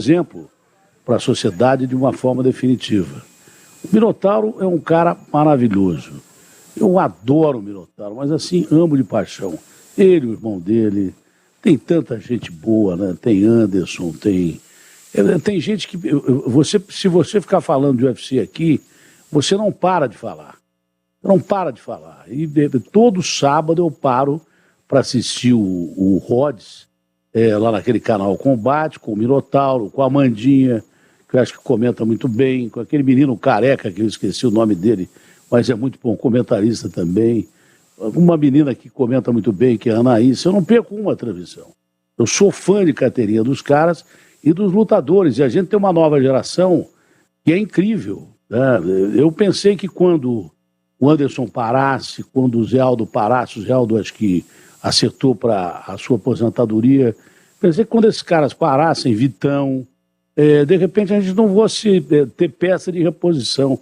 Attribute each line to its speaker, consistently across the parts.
Speaker 1: exemplo para a sociedade de uma forma definitiva. O Minotauro é um cara maravilhoso. Eu adoro o Minotauro, mas assim, amo de paixão. Ele, o irmão dele, tem tanta gente boa, né? Tem Anderson, tem gente que... se você ficar falando de UFC aqui, você não para de falar. Não para de falar. E todo sábado eu paro para assistir o Rhodes, lá naquele canal Combate, com o Minotauro, com a Amandinha, que eu acho que comenta muito bem, com aquele menino careca, que eu esqueci o nome dele, mas é muito bom comentarista também. Uma menina que comenta muito bem, que é a Anaís. Eu não perco uma transmissão. Eu sou fã de carteirinha dos caras e dos lutadores. E a gente tem uma nova geração que é incrível, né? Eu pensei que quando o Anderson parasse, quando o Zé Aldo parasse, o Zé Aldo acho que acertou para a sua aposentadoria, pensei que quando esses caras parassem, Vitão, de repente a gente não fosse ter peça de reposição.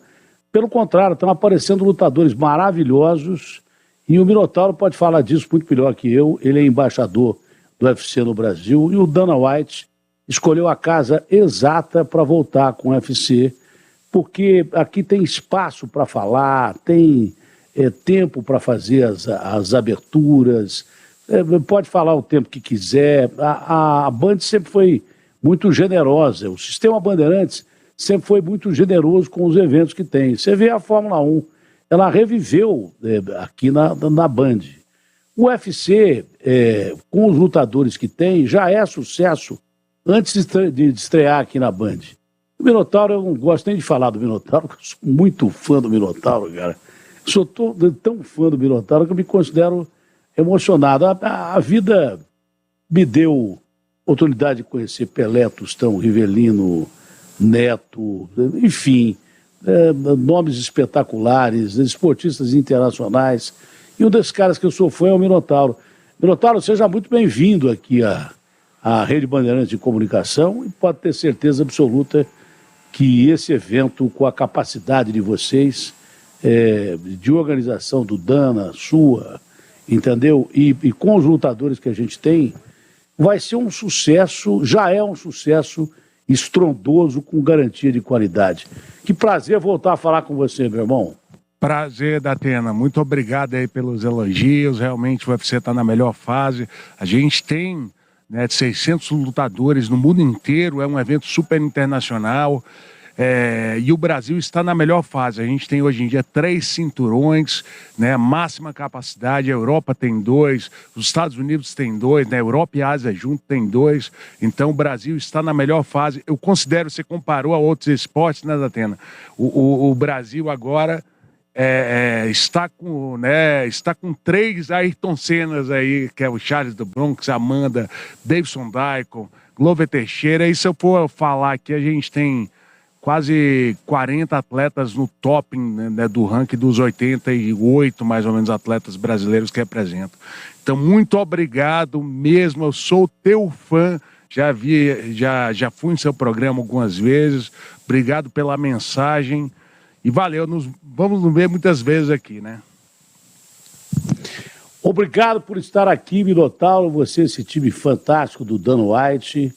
Speaker 1: Pelo contrário, estão aparecendo lutadores maravilhosos e o Minotauro pode falar disso muito melhor que eu. Ele é embaixador do UFC no Brasil e o Dana White escolheu a casa exata para voltar com o UFC, porque aqui tem espaço para falar, tem tempo para fazer as aberturas, pode falar o tempo que quiser. A Band sempre foi muito generosa, o Sistema Bandeirantes sempre foi muito generoso com os eventos que tem. Você vê a Fórmula 1, ela reviveu aqui na Band. O UFC, com os lutadores que tem, já é sucesso antes de estrear aqui na Band. O Minotauro, eu não gosto nem de falar do Minotauro, porque eu sou muito fã do Minotauro, cara. Sou tão fã do Minotauro que eu me considero emocionado. A vida me deu oportunidade de conhecer Pelé, Tostão, Rivelino, Neto, enfim, nomes espetaculares, esportistas internacionais. E um desses caras que eu sou fã é o Minotauro. Minotauro, seja muito bem-vindo aqui à Rede Bandeirantes de Comunicação e pode ter certeza absoluta que esse evento, com a capacidade de vocês, de organização do Dana, sua, entendeu? E com os lutadores que a gente tem, vai ser um sucesso, já é um sucesso estrondoso, com garantia de qualidade. Que prazer voltar a falar com você, meu irmão.
Speaker 2: Prazer, Datena. Muito obrigado aí pelos elogios. Realmente o UFC está na melhor fase. A gente tem 600 lutadores no mundo inteiro, é um evento super internacional. E o Brasil está na melhor fase. A gente tem hoje em dia 3 cinturões, máxima capacidade. A Europa tem 2, os Estados Unidos tem 2, Europa e Ásia junto tem 2. Então o Brasil está na melhor fase. Eu considero, você comparou a outros esportes, né, Datena? O Brasil agora está com 3 Ayrton Sennas aí, que é o Charles do Bronx, Amanda, Davidson Daikon, Glover Teixeira. E se eu for falar aqui, a gente tem quase 40 atletas no top do ranking dos 88, mais ou menos, atletas brasileiros que representam. Então, muito obrigado mesmo, eu sou teu fã, já fui em seu programa algumas vezes, obrigado pela mensagem e valeu, vamos nos ver muitas vezes aqui, né?
Speaker 1: Obrigado por estar aqui, Minotauro, você, esse time fantástico do Dana White.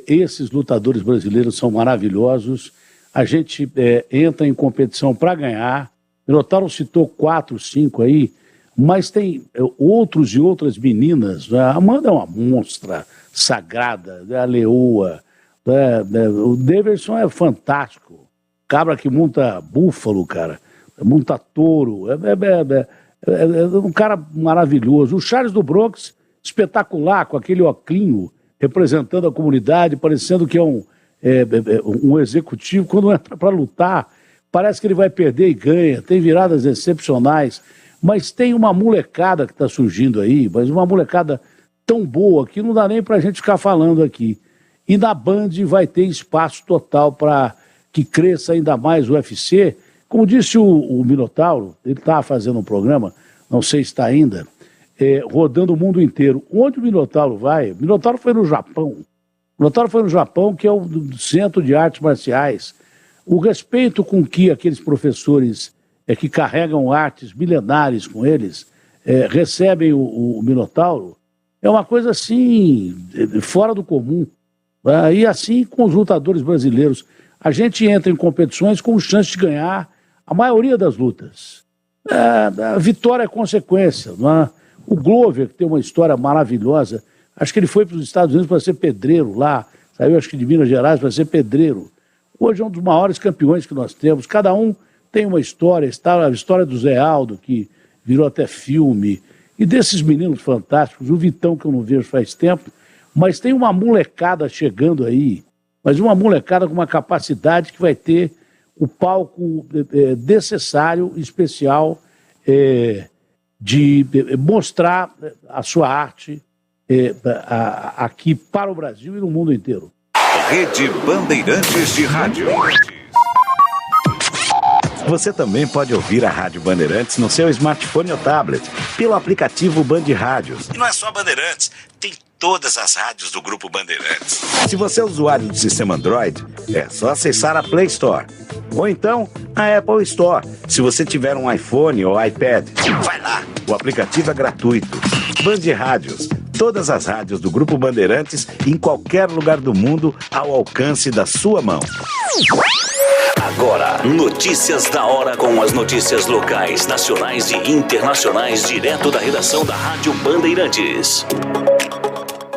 Speaker 1: Esses lutadores brasileiros são maravilhosos. A gente entra em competição para ganhar. Minotauro citou 4, 5 aí, mas tem outros e outras meninas. A Amanda é uma monstra sagrada, a Leoa. O Davidson é fantástico. Cabra que monta búfalo, cara. Monta touro. É um cara maravilhoso. O Charles do Bronx, espetacular, com aquele oclinho, representando a comunidade, parecendo que é um executivo. Quando entra para lutar, parece que ele vai perder e ganha. Tem viradas excepcionais. Mas tem uma molecada que está surgindo aí, mas uma molecada tão boa que não dá nem para a gente ficar falando aqui. E na Band vai ter espaço total para que cresça ainda mais o UFC. Como disse o Minotauro, ele estava fazendo um programa, não sei se está ainda, rodando o mundo inteiro. Onde o Minotauro vai? O Minotauro foi no Japão. O Minotauro foi no Japão, que é o centro de artes marciais. O respeito com que aqueles professores que carregam artes milenares com eles recebem o Minotauro é uma coisa assim, fora do comum. E assim com os lutadores brasileiros. A gente entra em competições com chance de ganhar a maioria das lutas. A vitória é consequência. Não é? O Glover, que tem uma história maravilhosa, acho que ele foi para os Estados Unidos para ser pedreiro lá, saiu acho que de Minas Gerais para ser pedreiro. Hoje é um dos maiores campeões que nós temos. Cada um tem uma história, a história do Zé Aldo, que virou até filme, e desses meninos fantásticos, o Vitão, que eu não vejo faz tempo, mas tem uma molecada chegando aí, mas uma molecada com uma capacidade que vai ter o palco necessário, especial, de mostrar a sua arte aqui para o Brasil e no mundo inteiro.
Speaker 3: Rede Bandeirantes de Rádio.
Speaker 4: Você também pode ouvir a Rádio Bandeirantes no seu smartphone ou tablet, pelo aplicativo Band Rádios. E não é só Bandeirantes, tem todas as rádios do Grupo Bandeirantes. Se você é usuário do sistema Android, é só acessar a Play Store. Ou então, a Apple Store, se você tiver um iPhone ou iPad. Vai lá, o aplicativo é gratuito. Band Rádios, todas as rádios do Grupo Bandeirantes, em qualquer lugar do mundo, ao alcance da sua mão.
Speaker 3: Agora, notícias da hora com as notícias locais, nacionais e internacionais, direto da redação da Rádio Bandeirantes.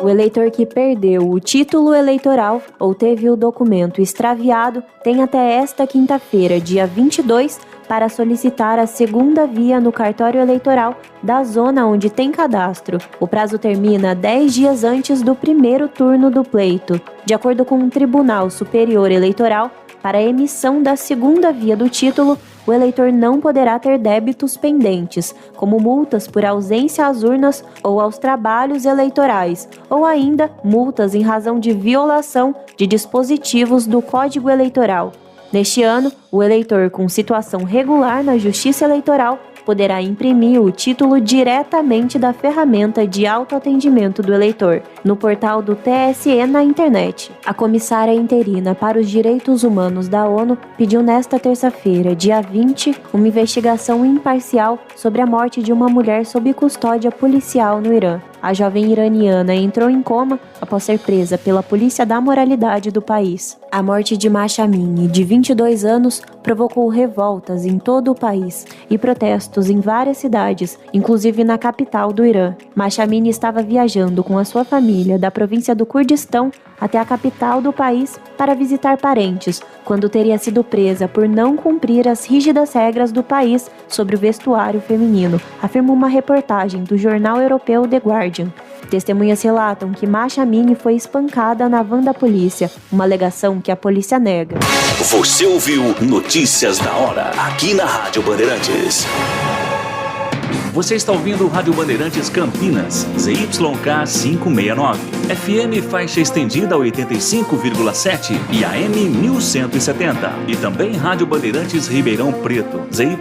Speaker 5: O eleitor que perdeu o título eleitoral ou teve o documento extraviado tem até esta quinta-feira, dia 22, para solicitar a segunda via no cartório eleitoral da zona onde tem cadastro. O prazo termina 10 dias antes do primeiro turno do pleito. De acordo com o Tribunal Superior Eleitoral, para a emissão da segunda via do título, o eleitor não poderá ter débitos pendentes, como multas por ausência às urnas ou aos trabalhos eleitorais, ou ainda multas em razão de violação de dispositivos do Código Eleitoral. Neste ano, o eleitor com situação regular na Justiça Eleitoral poderá imprimir o título diretamente da ferramenta de autoatendimento do eleitor, no portal do TSE na internet. A comissária interina para os Direitos Humanos da ONU pediu nesta terça-feira, dia 20, uma investigação imparcial sobre a morte de uma mulher sob custódia policial no Irã. A jovem iraniana entrou em coma após ser presa pela Polícia da Moralidade do país. A morte de Mahsa Amini, de 22 anos, provocou revoltas em todo o país e protestos em várias cidades, inclusive na capital do Irã. Mahsa Amini estava viajando com a sua família da província do Kurdistão até a capital do país para visitar parentes, quando teria sido presa por não cumprir as rígidas regras do país sobre o vestuário feminino, afirma uma reportagem do jornal europeu The Guardian. Testemunhas relatam que Mahsa Amini foi espancada na van da polícia, uma alegação que a polícia nega.
Speaker 3: Você ouviu Notícias da Hora, aqui na Rádio Bandeirantes. Você está ouvindo Rádio Bandeirantes Campinas, ZYK 569, FM faixa estendida 85,7 e AM 1170. E também Rádio Bandeirantes Ribeirão Preto, ZYK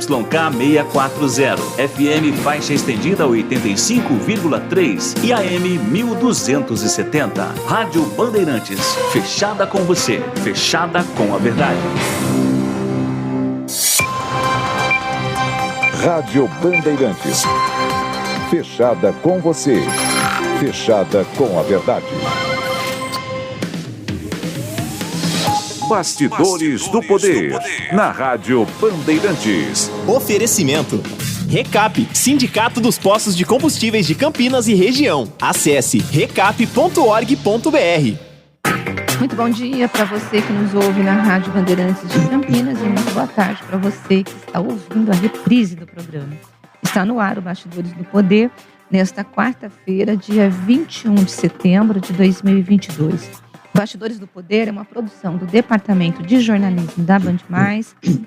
Speaker 3: 640, FM faixa estendida 85,3 e AM 1270. Rádio Bandeirantes, fechada com você, fechada com a verdade.
Speaker 6: Rádio Bandeirantes. Fechada com você. Fechada com a verdade.
Speaker 3: Bastidores do Poder, na Rádio Bandeirantes.
Speaker 7: Oferecimento. Recap, Sindicato dos Postos de Combustíveis de Campinas e Região. Acesse recap.org.br.
Speaker 8: Muito bom dia para você que nos ouve na Rádio Bandeirantes de Campinas e muito boa tarde para você que está ouvindo a reprise do programa. Está no ar o Bastidores do Poder, nesta quarta-feira, dia 21 de setembro de 2022. Bastidores do Poder é uma produção do Departamento de Jornalismo da Band+.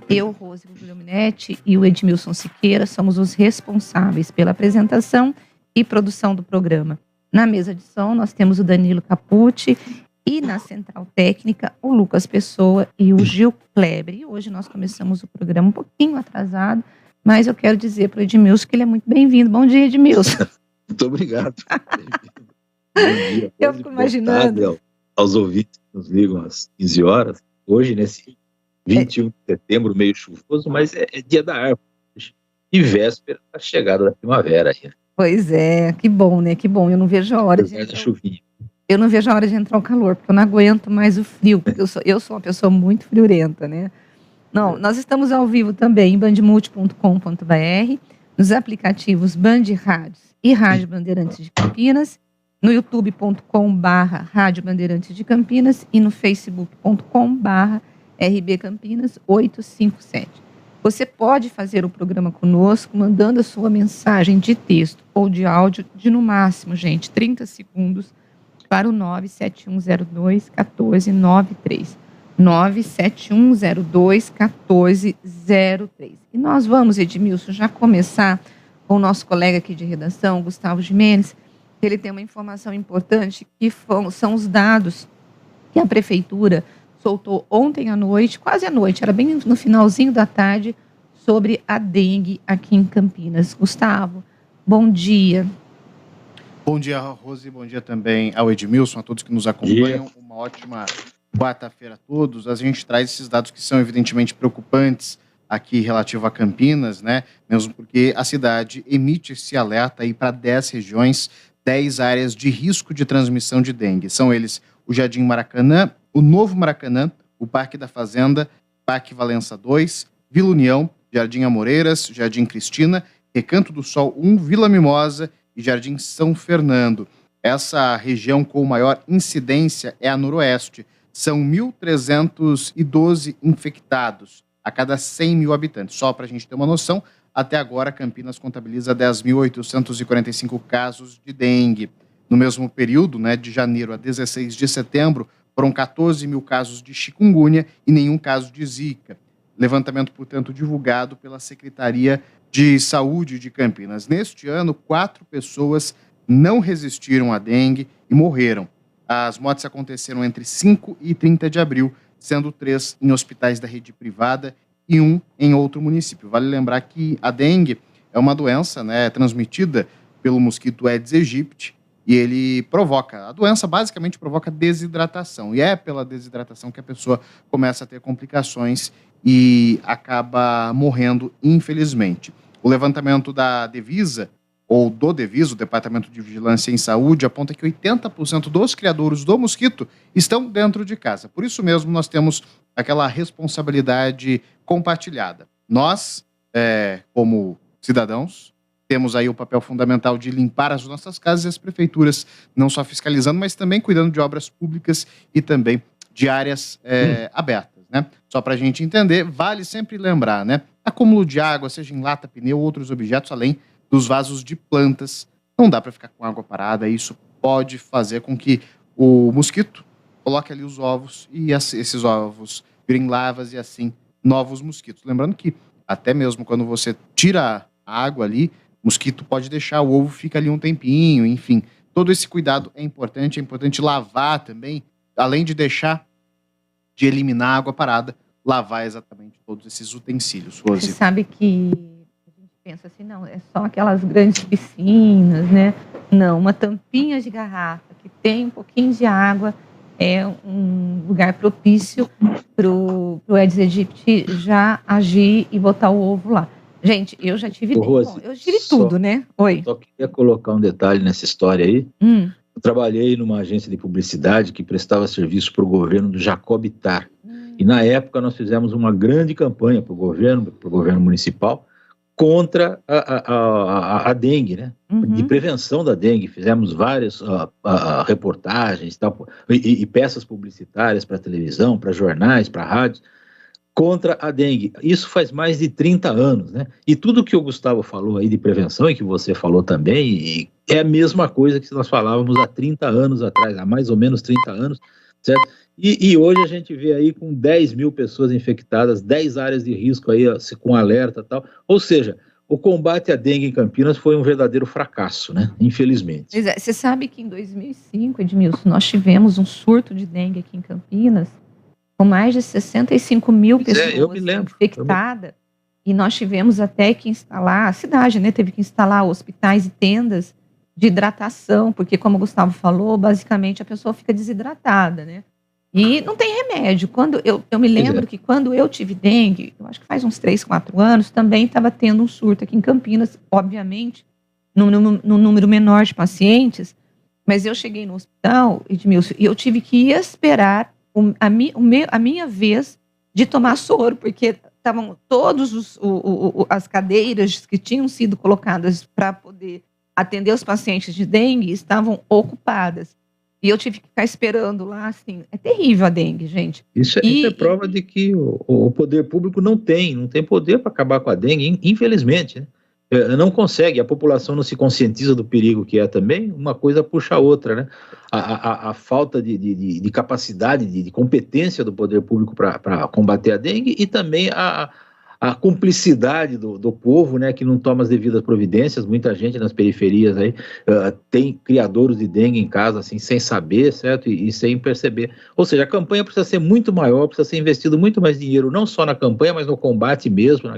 Speaker 8: Eu, Rose Guglielminetti e o Edmilson Siqueira somos os responsáveis pela apresentação e produção do programa. Na mesa de som nós temos o Danilo Capucci e na Central Técnica, o Lucas Pessoa e o Gil Kleber. E hoje nós começamos o programa um pouquinho atrasado, mas eu quero dizer para o Edmilson que ele é muito bem-vindo. Bom dia, Edmilson.
Speaker 9: Muito obrigado. Bom dia.
Speaker 8: Eu fico imaginando.
Speaker 9: Tarde aos ouvintes que nos ligam às 15 horas. Hoje, nesse 21 de setembro, meio chuvoso, mas é dia da árvore. E véspera da chegada da primavera.
Speaker 8: Pois é, que bom, né? Que bom. Eu não vejo a hora
Speaker 9: da chuvinha.
Speaker 8: Eu não vejo a hora de entrar o calor, porque eu não aguento mais o frio, porque eu sou uma pessoa muito friorenta, né? Não, nós estamos ao vivo também em bandmulti.com.br, nos aplicativos Band Rádios e Rádio Bandeirantes de Campinas, no youtube.com/Rádio Bandeirantes de Campinas e no facebook.com/RB Campinas 857. Você pode fazer o programa conosco mandando a sua mensagem de texto ou de áudio de, no máximo, gente, 30 segundos para o 97102-1493. 97102-1403. E nós vamos, Edmilson, já começar com o nosso colega aqui de redação, Gustavo Gimenez, que ele tem uma informação importante, que são os dados que a Prefeitura soltou ontem à noite, quase à noite, era bem no finalzinho da tarde, sobre a dengue aqui em Campinas. Gustavo, bom dia.
Speaker 10: Bom dia, Rose, bom dia também ao Edmilson, a todos que nos acompanham. Uma ótima quarta-feira a todos. A gente traz esses dados que são evidentemente preocupantes aqui relativo a Campinas, né? Mesmo porque a cidade emite esse alerta aí para 10 regiões, 10 áreas de risco de transmissão de dengue. São eles o Jardim Maracanã, o Novo Maracanã, o Parque da Fazenda, Parque Valença 2, Vila União, Jardim Amoreiras, Jardim Cristina, Recanto do Sol 1, Vila Mimosa e Jardim São Fernando. Essa região com maior incidência é a Noroeste. São 1.312 infectados a cada 100 mil habitantes. Só para a gente ter uma noção, até agora Campinas contabiliza 10.845 casos de dengue. No mesmo período, né, de janeiro a 16 de setembro, foram 14 mil casos de chikungunya e nenhum caso de zika. Levantamento, portanto, divulgado pela Secretaria de Saúde de Campinas. Neste ano, 4 pessoas não resistiram à dengue e morreram. As mortes aconteceram entre 5 e 30 de abril, sendo 3 em hospitais da rede privada e 1 em outro município. Vale lembrar que a dengue é uma doença, né, transmitida pelo mosquito Aedes aegypti, e ele a doença basicamente provoca desidratação, e é pela desidratação que a pessoa começa a ter complicações e acaba morrendo, infelizmente. O levantamento da Devisa, ou do Devisa, o Departamento de Vigilância em Saúde, aponta que 80% dos criadouros do mosquito estão dentro de casa. Por isso mesmo, nós temos aquela responsabilidade compartilhada. Nós, como cidadãos, temos aí o papel fundamental de limpar as nossas casas e as prefeituras, não só fiscalizando, mas também cuidando de obras públicas e também de áreas abertas, né? Só para a gente entender, vale sempre lembrar, né? Acúmulo de água, seja em lata, pneu ou outros objetos, além dos vasos de plantas, não dá para ficar com água parada. Isso pode fazer com que o mosquito coloque ali os ovos e esses ovos virem larvas e assim novos mosquitos. Lembrando que até mesmo quando você tira a água ali, o mosquito pode deixar, o ovo fica ali um tempinho, enfim. Todo esse cuidado é importante lavar também, além de de eliminar a água parada, lavar exatamente todos esses utensílios. Rose.
Speaker 8: Você sabe que a gente pensa assim, não, é só aquelas grandes piscinas, né? Não, uma tampinha de garrafa que tem um pouquinho de água é um lugar propício para o Aedes aegypti já agir e botar o ovo lá. Gente, eu já tive tudo, né? Oi.
Speaker 9: Só queria colocar um detalhe nessa história aí. Eu trabalhei numa agência de publicidade que prestava serviço para o governo do Jacob Ittar. E na época nós fizemos uma grande campanha para o governo municipal, contra a dengue, né? De prevenção da dengue. Fizemos várias reportagens e peças publicitárias para televisão, para jornais, para rádios, contra a dengue. Isso faz mais de 30 anos, né? E tudo que o Gustavo falou aí de prevenção, e que você falou também, é a mesma coisa que nós falávamos há 30 anos atrás, há mais ou menos 30 anos, certo? E hoje a gente vê aí com 10 mil pessoas infectadas, 10 áreas de risco aí com alerta e tal. Ou seja, o combate à dengue em Campinas foi um verdadeiro fracasso, né? Infelizmente.
Speaker 8: Pois é, você sabe que em 2005, Edmilson, nós tivemos um surto de dengue aqui em Campinas, com mais de 65 mil pessoas infectadas, e nós tivemos até que instalar, a cidade, né, teve que instalar hospitais e tendas de hidratação, porque, como o Gustavo falou, basicamente a pessoa fica desidratada, né? E não tem remédio. Eu me lembro que quando eu tive dengue, eu acho que faz uns 3, 4 anos, também estava tendo um surto aqui em Campinas, obviamente, num número menor de pacientes, Mas eu cheguei no hospital, Edmilson, e eu tive que esperar a minha vez de tomar soro, porque estavam todas as cadeiras que tinham sido colocadas para poder atender os pacientes de dengue estavam ocupadas. E eu tive que ficar esperando lá, assim, é terrível a dengue, gente.
Speaker 9: Isso é prova de que o poder público não tem poder para acabar com a dengue, infelizmente, né? Não consegue, a população não se conscientiza do perigo que é também, uma coisa puxa a outra, né? A falta de capacidade, de competência do poder público para combater a dengue e também a cumplicidade do povo, né, que não toma as devidas providências. Muita gente nas periferias aí tem criadouros de dengue em casa, assim, sem saber, certo? E sem perceber. Ou seja, a campanha precisa ser muito maior, precisa ser investido muito mais dinheiro, não só na campanha, mas no combate mesmo,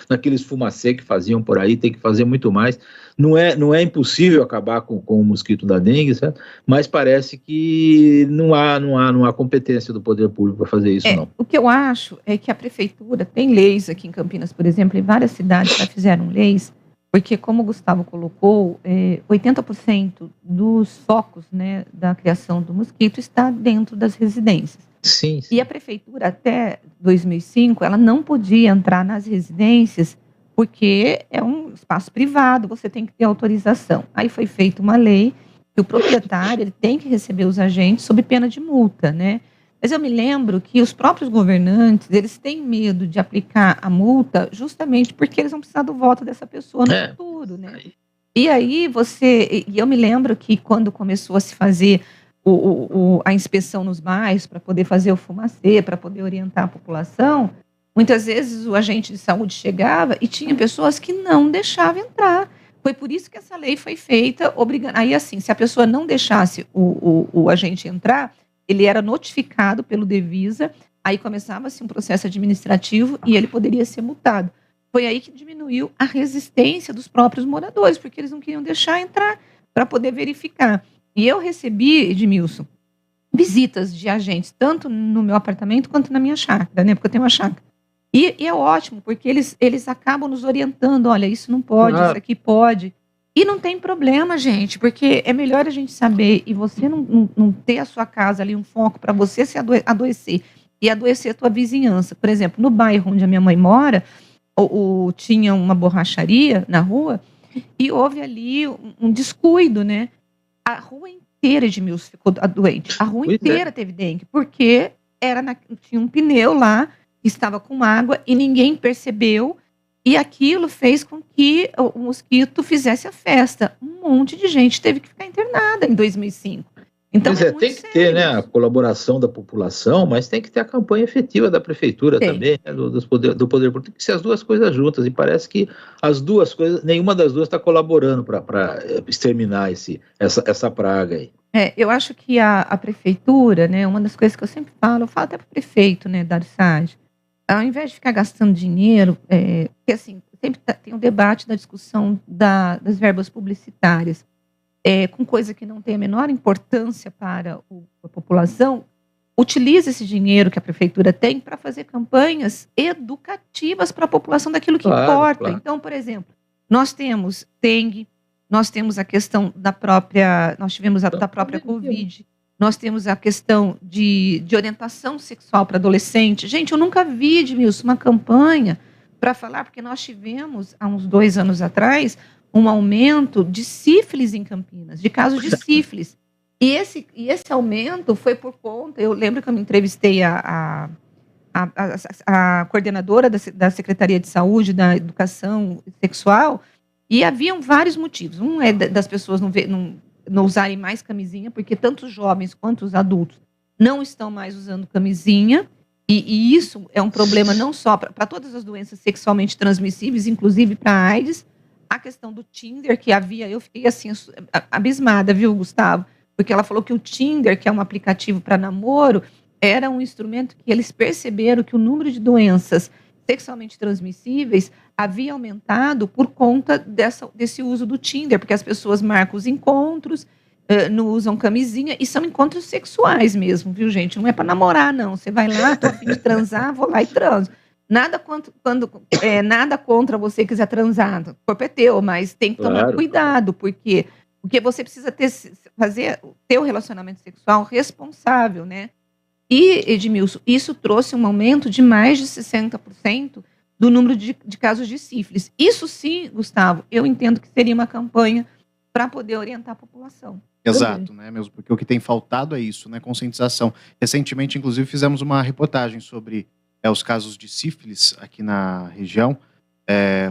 Speaker 9: naqueles fumacê que faziam por aí, tem que fazer muito mais. Não é impossível acabar com o mosquito da dengue, certo? Mas parece que não há competência do poder público para fazer isso, não.
Speaker 8: O que eu acho é que a prefeitura tem leis aqui em Campinas, por exemplo, em várias cidades já fizeram leis, porque, como o Gustavo colocou, 80% dos focos, né, da criação do mosquito está dentro das residências.
Speaker 9: Sim.
Speaker 8: E a prefeitura, até 2005, ela não podia entrar nas residências porque é um espaço privado, você tem que ter autorização. Aí foi feita uma lei que o proprietário ele tem que receber os agentes sob pena de multa, né? Mas eu me lembro que os próprios governantes, eles têm medo de aplicar a multa justamente porque eles vão precisar do voto dessa pessoa no futuro, né? E aí eu me lembro que quando começou a se fazer a inspeção nos bairros para poder fazer o fumacê, para poder orientar a população, muitas vezes o agente de saúde chegava e tinha pessoas que não deixavam entrar. Foi por isso que essa lei foi feita, obrigando. Aí, assim, se a pessoa não deixasse o agente entrar, ele era notificado pelo Devisa, aí começava-se um processo administrativo e ele poderia ser multado. Foi aí que diminuiu a resistência dos próprios moradores, porque eles não queriam deixar entrar para poder verificar. E eu recebi, Edmilson, visitas de agentes, tanto no meu apartamento quanto na minha chácara, né? Porque eu tenho uma chácara. E é ótimo, porque eles acabam nos orientando, olha, isso não pode, isso aqui pode. E não tem problema, gente, porque é melhor a gente saber e você não ter a sua casa ali um foco para você se adoecer e adoecer a tua vizinhança. Por exemplo, no bairro onde a minha mãe mora, tinha uma borracharia na rua e houve ali um descuido, né? A rua inteira, Edmilson, ficou doente. A rua inteira teve dengue, porque tinha um pneu lá que estava com água e ninguém percebeu. E aquilo fez com que o mosquito fizesse a festa. Um monte de gente teve que ficar internada em 2005. Então,
Speaker 9: tem que ter, né, a colaboração da população, mas tem que ter a campanha efetiva da prefeitura também, né, do poder público. Tem que ser as duas coisas juntas. E parece que as duas coisas, nenhuma das duas está colaborando para exterminar essa praga aí.
Speaker 8: Eu acho que a prefeitura, né, uma das coisas que eu sempre falo, até para o prefeito, né, Dário Saad, ao invés de ficar gastando dinheiro, porque assim, sempre tem um debate da discussão das verbas publicitárias, com coisa que não tem a menor importância para a população, utiliza esse dinheiro que a prefeitura tem para fazer campanhas educativas para a população daquilo que importa. Claro. Então, por exemplo, nós temos dengue, nós temos a questão da própria Covid, nós temos a questão de orientação sexual para adolescente. Gente, eu nunca vi, Edmilson, uma campanha para falar, porque nós tivemos, há uns 2 anos atrás, um aumento de sífilis em Campinas, de casos de sífilis. E esse aumento foi por conta, eu lembro que eu me entrevistei a coordenadora da Secretaria de Saúde, da Educação Sexual, e haviam vários motivos. Um é das pessoas não usarem mais camisinha, porque tanto os jovens quanto os adultos não estão mais usando camisinha, e isso é um problema não só para todas as doenças sexualmente transmissíveis, inclusive para a AIDS. A questão do Tinder, que eu fiquei assim, abismada, viu, Gustavo? Porque ela falou que o Tinder, que é um aplicativo para namoro, era um instrumento que eles perceberam que o número de doenças sexualmente transmissíveis havia aumentado por conta desse uso do Tinder, porque as pessoas marcam os encontros, não usam camisinha, e são encontros sexuais mesmo, viu, gente? Não é para namorar, não. Você vai lá, tô a fim de transar, vou lá e transo. Nada contra você quiser transar, o corpo é teu, mas tem que tomar cuidado, porque você precisa ter ter o relacionamento sexual responsável, né? E, Edmilson, isso trouxe um aumento de mais de 60% do número de casos de sífilis. Isso sim, Gustavo, eu entendo que seria uma campanha para poder orientar a população.
Speaker 10: Exato, né, mesmo, porque o que tem faltado é isso, né, conscientização. Recentemente, inclusive, fizemos uma reportagem sobre os casos de sífilis aqui na região,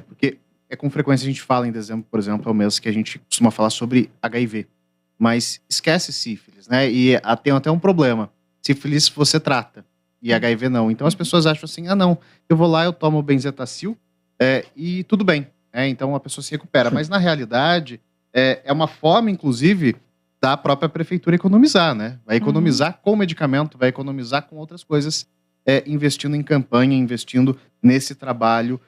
Speaker 10: porque com frequência a gente fala em dezembro, por exemplo, é o mês que a gente costuma falar sobre HIV, mas esquece sífilis, né, e tem até um problema, sífilis você trata, e HIV não, então as pessoas acham assim, não, eu vou lá, eu tomo benzetacil, e tudo bem, então a pessoa se recupera, mas na realidade é uma forma, inclusive, da própria prefeitura economizar, né? Vai economizar com medicamento, vai economizar com outras coisas, investindo em campanha, investindo nesse trabalho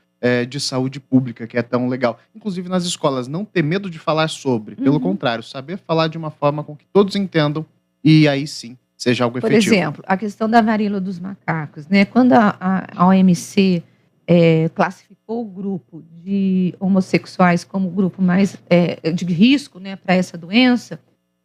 Speaker 10: de saúde pública, que é tão legal. Inclusive nas escolas, não ter medo de falar sobre, pelo contrário, saber falar de uma forma com que todos entendam e aí sim seja algo efetivo.
Speaker 8: Por exemplo, a questão da varíola dos macacos, né? Quando a OMC classificou o grupo de homossexuais como o grupo mais de risco, né, para essa doença,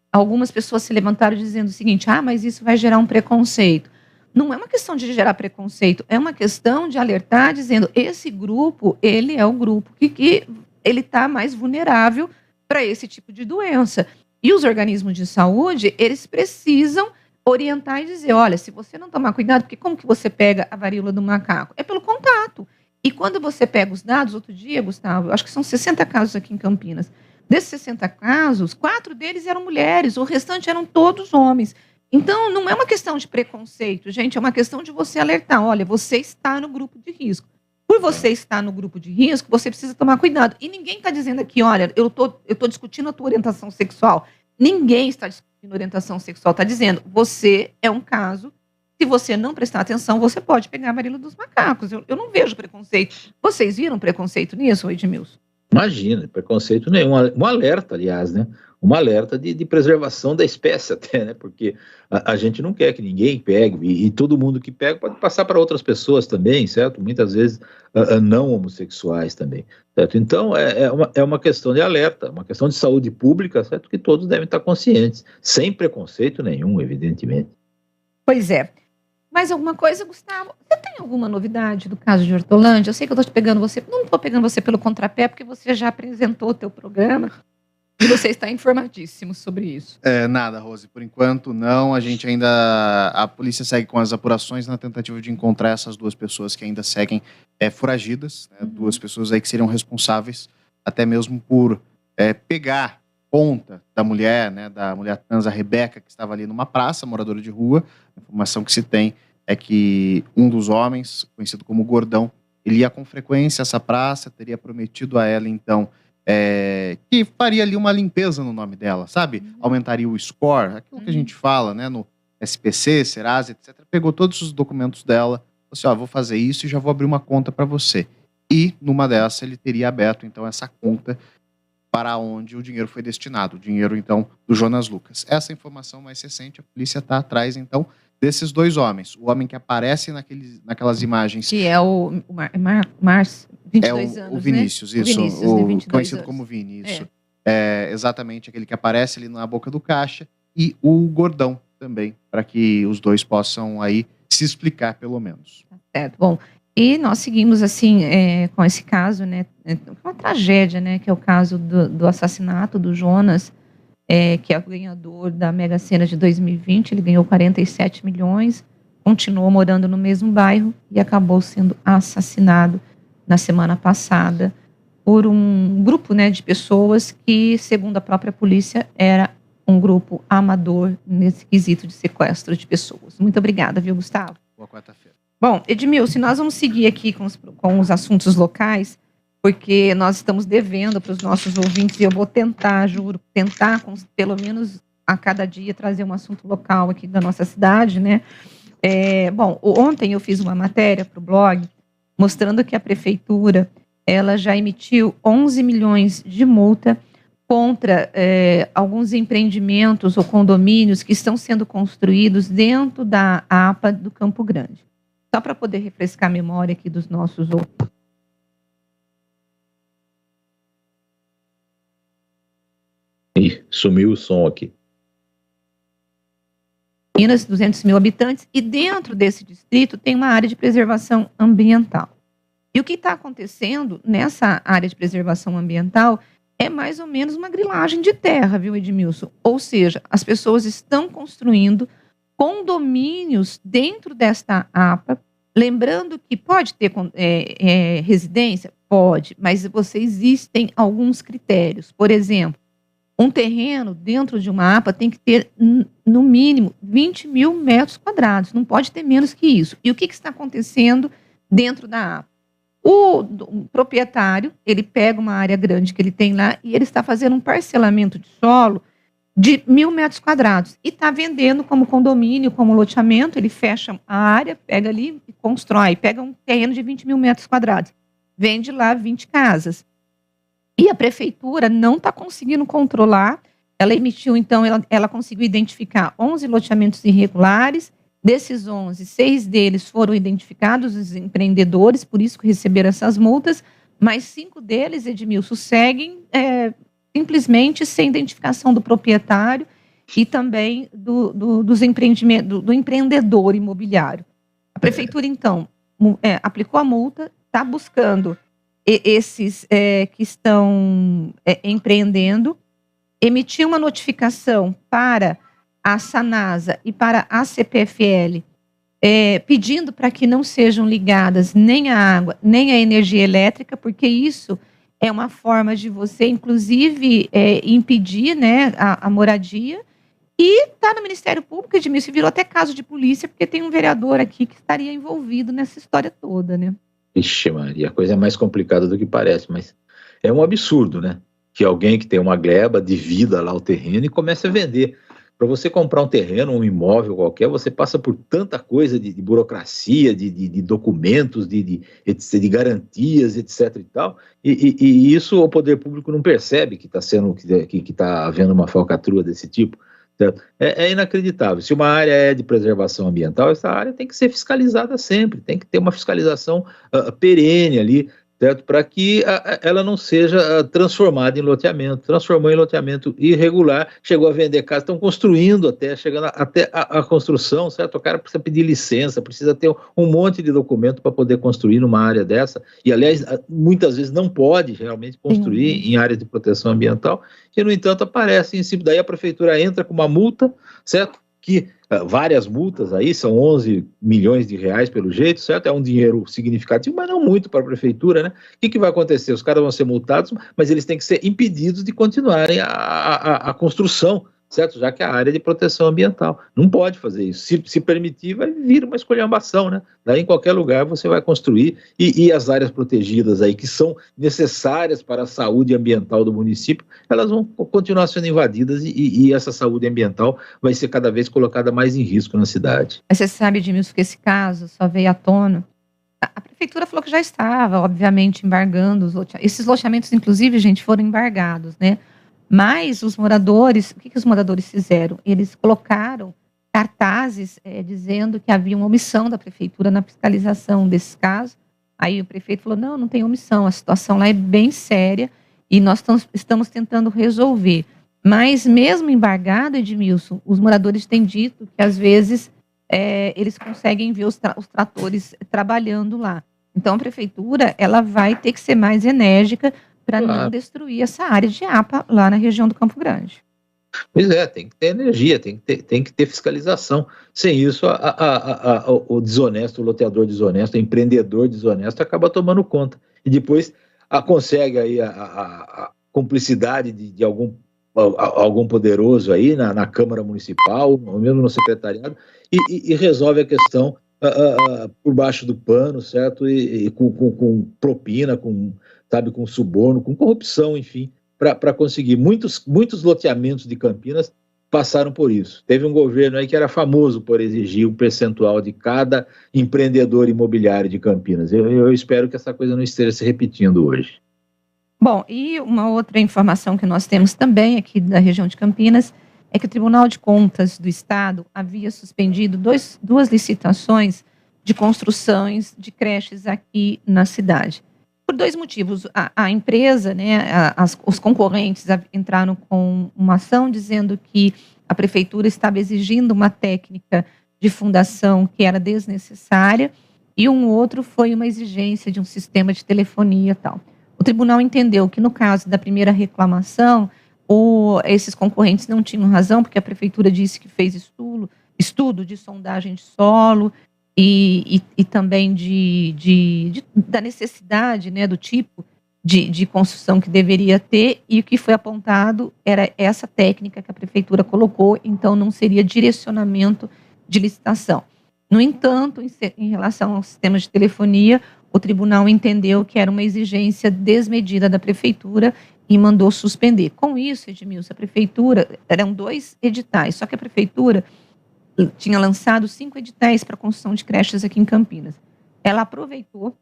Speaker 8: algumas pessoas se levantaram dizendo o seguinte, mas isso vai gerar um preconceito. Não é uma questão de gerar preconceito, é uma questão de alertar, dizendo, esse grupo, ele é o grupo que ele está mais vulnerável para esse tipo de doença. E os organismos de saúde, eles precisam orientar e dizer, olha, se você não tomar cuidado, porque como que você pega a varíola do macaco? É pelo contato. E quando você pega os dados, outro dia, Gustavo, eu acho que são 60 casos aqui em Campinas, desses 60 casos, 4 deles eram mulheres, o restante eram todos homens. Então, não é uma questão de preconceito, gente, é uma questão de você alertar, olha, você está no grupo de risco. Por você estar no grupo de risco, você precisa tomar cuidado. E ninguém está dizendo aqui, olha, eu tô discutindo a tua orientação sexual. Ninguém está discutindo orientação sexual, está dizendo, você é um caso, se você não prestar atenção, você pode pegar a varíola dos macacos. Eu não vejo preconceito. Vocês viram preconceito nisso, Edmilson?
Speaker 9: Imagina, preconceito nenhum. Um alerta, aliás, né? Um alerta de preservação da espécie até, né? Porque a gente não quer que ninguém pegue, e todo mundo que pega pode passar para outras pessoas também, certo? Muitas vezes não homossexuais também, certo? Então, é uma questão de alerta, uma questão de saúde pública, certo? Que todos devem estar conscientes, sem preconceito nenhum, evidentemente.
Speaker 8: Pois é. Mais alguma coisa, Gustavo? Você tem alguma novidade do caso de Hortolândia? Eu sei que eu estou pegando você, não estou pegando você pelo contrapé, porque você já apresentou o teu programa e você está informadíssimo sobre isso.
Speaker 10: Nada, Rose, por enquanto não, a polícia segue com as apurações na tentativa de encontrar essas duas pessoas que ainda seguem foragidas, né, duas pessoas aí que seriam responsáveis até mesmo por pegar conta da mulher, né, da mulher trans, a Rebeca, que estava ali numa praça, moradora de rua. A informação que se tem é que um dos homens, conhecido como Gordão, ele ia com frequência a essa praça, teria prometido a ela, então, que faria ali uma limpeza no nome dela, sabe? Aumentaria o score, aquilo que a gente fala, né, no SPC, Serasa, etc. Pegou todos os documentos dela, falou assim, vou fazer isso e já vou abrir uma conta para você. E, numa dessas, ele teria aberto, então, essa conta para onde o dinheiro foi destinado, o dinheiro, então, do Jonas Lucas. Essa informação mais recente, a polícia está atrás, então, desses dois homens. O homem que aparece naquelas imagens...
Speaker 8: Que é o Márcio, 22 anos,
Speaker 10: o Vinícius,
Speaker 8: né?
Speaker 10: isso.
Speaker 8: O Vinícius,
Speaker 10: conhecido como Vini, isso. Exatamente aquele que aparece ali na boca do caixa. E o Gordão também, para que os dois possam aí se explicar, pelo menos.
Speaker 8: Certo. Bom, e nós seguimos, assim, com esse caso, né, uma tragédia, né, que é o caso do assassinato do Jonas, que é o ganhador da Mega Sena de 2020, ele ganhou 47 milhões, continuou morando no mesmo bairro e acabou sendo assassinado na semana passada por um grupo, né, de pessoas que, segundo a própria polícia, era um grupo amador nesse quesito de sequestro de pessoas. Muito obrigada, viu, Gustavo?
Speaker 10: Boa quarta-feira.
Speaker 8: Bom, Edmilson, nós vamos seguir aqui com os assuntos locais, porque nós estamos devendo para os nossos ouvintes, e eu vou tentar, juro, pelo menos a cada dia, trazer um assunto local aqui da nossa cidade, né? Bom, ontem eu fiz uma matéria para o blog, mostrando que a prefeitura, ela já emitiu 11 milhões de multa contra alguns empreendimentos ou condomínios que estão sendo construídos dentro da APA do Campo Grande. Só para poder refrescar a memória aqui dos nossos outros.
Speaker 9: Ih, sumiu o som aqui.
Speaker 8: Campinas, 200 mil habitantes, e dentro desse distrito tem uma área de preservação ambiental. E o que está acontecendo nessa área de preservação ambiental é mais ou menos uma grilagem de terra, viu, Edmilson? Ou seja, as pessoas estão construindo condomínios dentro desta APA, lembrando que pode ter residência? Pode, mas existem alguns critérios. Por exemplo, um terreno dentro de uma APA tem que ter, no mínimo, 20 mil metros quadrados, não pode ter menos que isso. E o que está acontecendo dentro da APA? O proprietário, ele pega uma área grande que ele tem lá e ele está fazendo um parcelamento de solo de 1.000 metros quadrados e está vendendo como condomínio, como loteamento. Ele fecha a área, pega ali e constrói, pega um terreno de 20 mil metros quadrados, vende lá 20 casas. E a prefeitura não está conseguindo controlar. Ela emitiu, então, ela conseguiu identificar 11 loteamentos irregulares. Desses 11, 6 deles foram identificados, os empreendedores, por isso que receberam essas multas, mas 5 deles, Edmilson, seguem simplesmente sem identificação do proprietário e também do empreendedor imobiliário. A prefeitura, então, aplicou a multa, está buscando esses que estão empreendendo, emitiu uma notificação para a Sanasa e para a CPFL, pedindo para que não sejam ligadas nem a água, nem a energia elétrica, porque isso é uma forma de você, inclusive, impedir, né, a moradia. E está no Ministério Público, Edmilson, virou até caso de polícia, porque tem um vereador aqui que estaria envolvido nessa história toda, né?
Speaker 9: Ixi, Maria, a coisa é mais complicada do que parece, mas é um absurdo, né? Que alguém que tem uma gleba divida lá o terreno e comece a vender. Para você comprar um terreno, um imóvel qualquer, você passa por tanta coisa de burocracia, de documentos, de garantias, etc. e tal, e isso o poder público não percebe que está havendo uma falcatrua desse tipo. Certo? É inacreditável. Se uma área é de preservação ambiental, essa área tem que ser fiscalizada sempre, tem que ter uma fiscalização perene ali, certo? Para que ela não seja transformada em loteamento. Transformou em loteamento irregular, chegou a vender casa, estão construindo chegando até a construção, certo? O cara precisa pedir licença, precisa ter um monte de documento para poder construir numa área dessa, e aliás, muitas vezes não pode realmente construir em área de proteção ambiental, e no entanto aparece em cima, daí a prefeitura entra com uma multa, certo? Que várias multas aí, são 11 milhões de reais pelo jeito, certo? É um dinheiro significativo, mas não muito para a prefeitura, né? O que vai acontecer? Os caras vão ser multados, mas eles têm que ser impedidos de continuarem a construção, certo? Já que é a área de proteção ambiental. Não pode fazer isso. Se permitir, vai vir uma esculhambação, né? Daí em qualquer lugar você vai construir e as áreas protegidas aí, que são necessárias para a saúde ambiental do município, elas vão continuar sendo invadidas e essa saúde ambiental vai ser cada vez colocada mais em risco na cidade.
Speaker 8: Mas você sabe, Edmilson, que esse caso só veio à tona. A prefeitura falou que já estava, obviamente, embargando esses loteamentos, inclusive, gente, foram embargados, né? Mas os moradores, o que os moradores fizeram? Eles colocaram cartazes dizendo que havia uma omissão da prefeitura na fiscalização desses casos. Aí o prefeito falou, não tem omissão, a situação lá é bem séria e nós estamos tentando resolver. Mas mesmo embargado, Edmilson, os moradores têm dito que às vezes eles conseguem ver os tratores trabalhando lá. Então a prefeitura ela vai ter que ser mais enérgica para não destruir essa área de APA lá na região do Campo Grande.
Speaker 9: Pois é, tem que ter energia, tem que ter fiscalização. Sem isso, o desonesto, o loteador desonesto, o empreendedor desonesto acaba tomando conta. E depois consegue aí a cumplicidade de algum poderoso aí na Câmara Municipal, ou mesmo no secretariado, e resolve a questão por baixo do pano, certo? E com propina, com suborno, com corrupção, enfim, para conseguir. Muitos loteamentos de Campinas passaram por isso. Teve um governo aí que era famoso por exigir um percentual de cada empreendedor imobiliário de Campinas. Eu espero que essa coisa não esteja se repetindo hoje.
Speaker 8: Bom, e uma outra informação que nós temos também aqui da região de Campinas é que o Tribunal de Contas do Estado havia suspendido duas licitações de construções de creches aqui na cidade. Por 2 motivos. A empresa, né, os concorrentes entraram com uma ação dizendo que a prefeitura estava exigindo uma técnica de fundação que era desnecessária, e um outro foi uma exigência de um sistema de telefonia e tal. O tribunal entendeu que, no caso da primeira reclamação, esses concorrentes não tinham razão, porque a prefeitura disse que fez estudo de sondagem de solo e também da necessidade, né, do tipo de construção que deveria ter, e o que foi apontado era essa técnica que a prefeitura colocou, então não seria direcionamento de licitação. No entanto, em relação ao sistema de telefonia, o tribunal entendeu que era uma exigência desmedida da prefeitura e mandou suspender. Com isso, Edmilson, a prefeitura, eram 2 editais, só que a prefeitura tinha lançado 5 editais para construção de creches aqui em Campinas. Ela aproveitou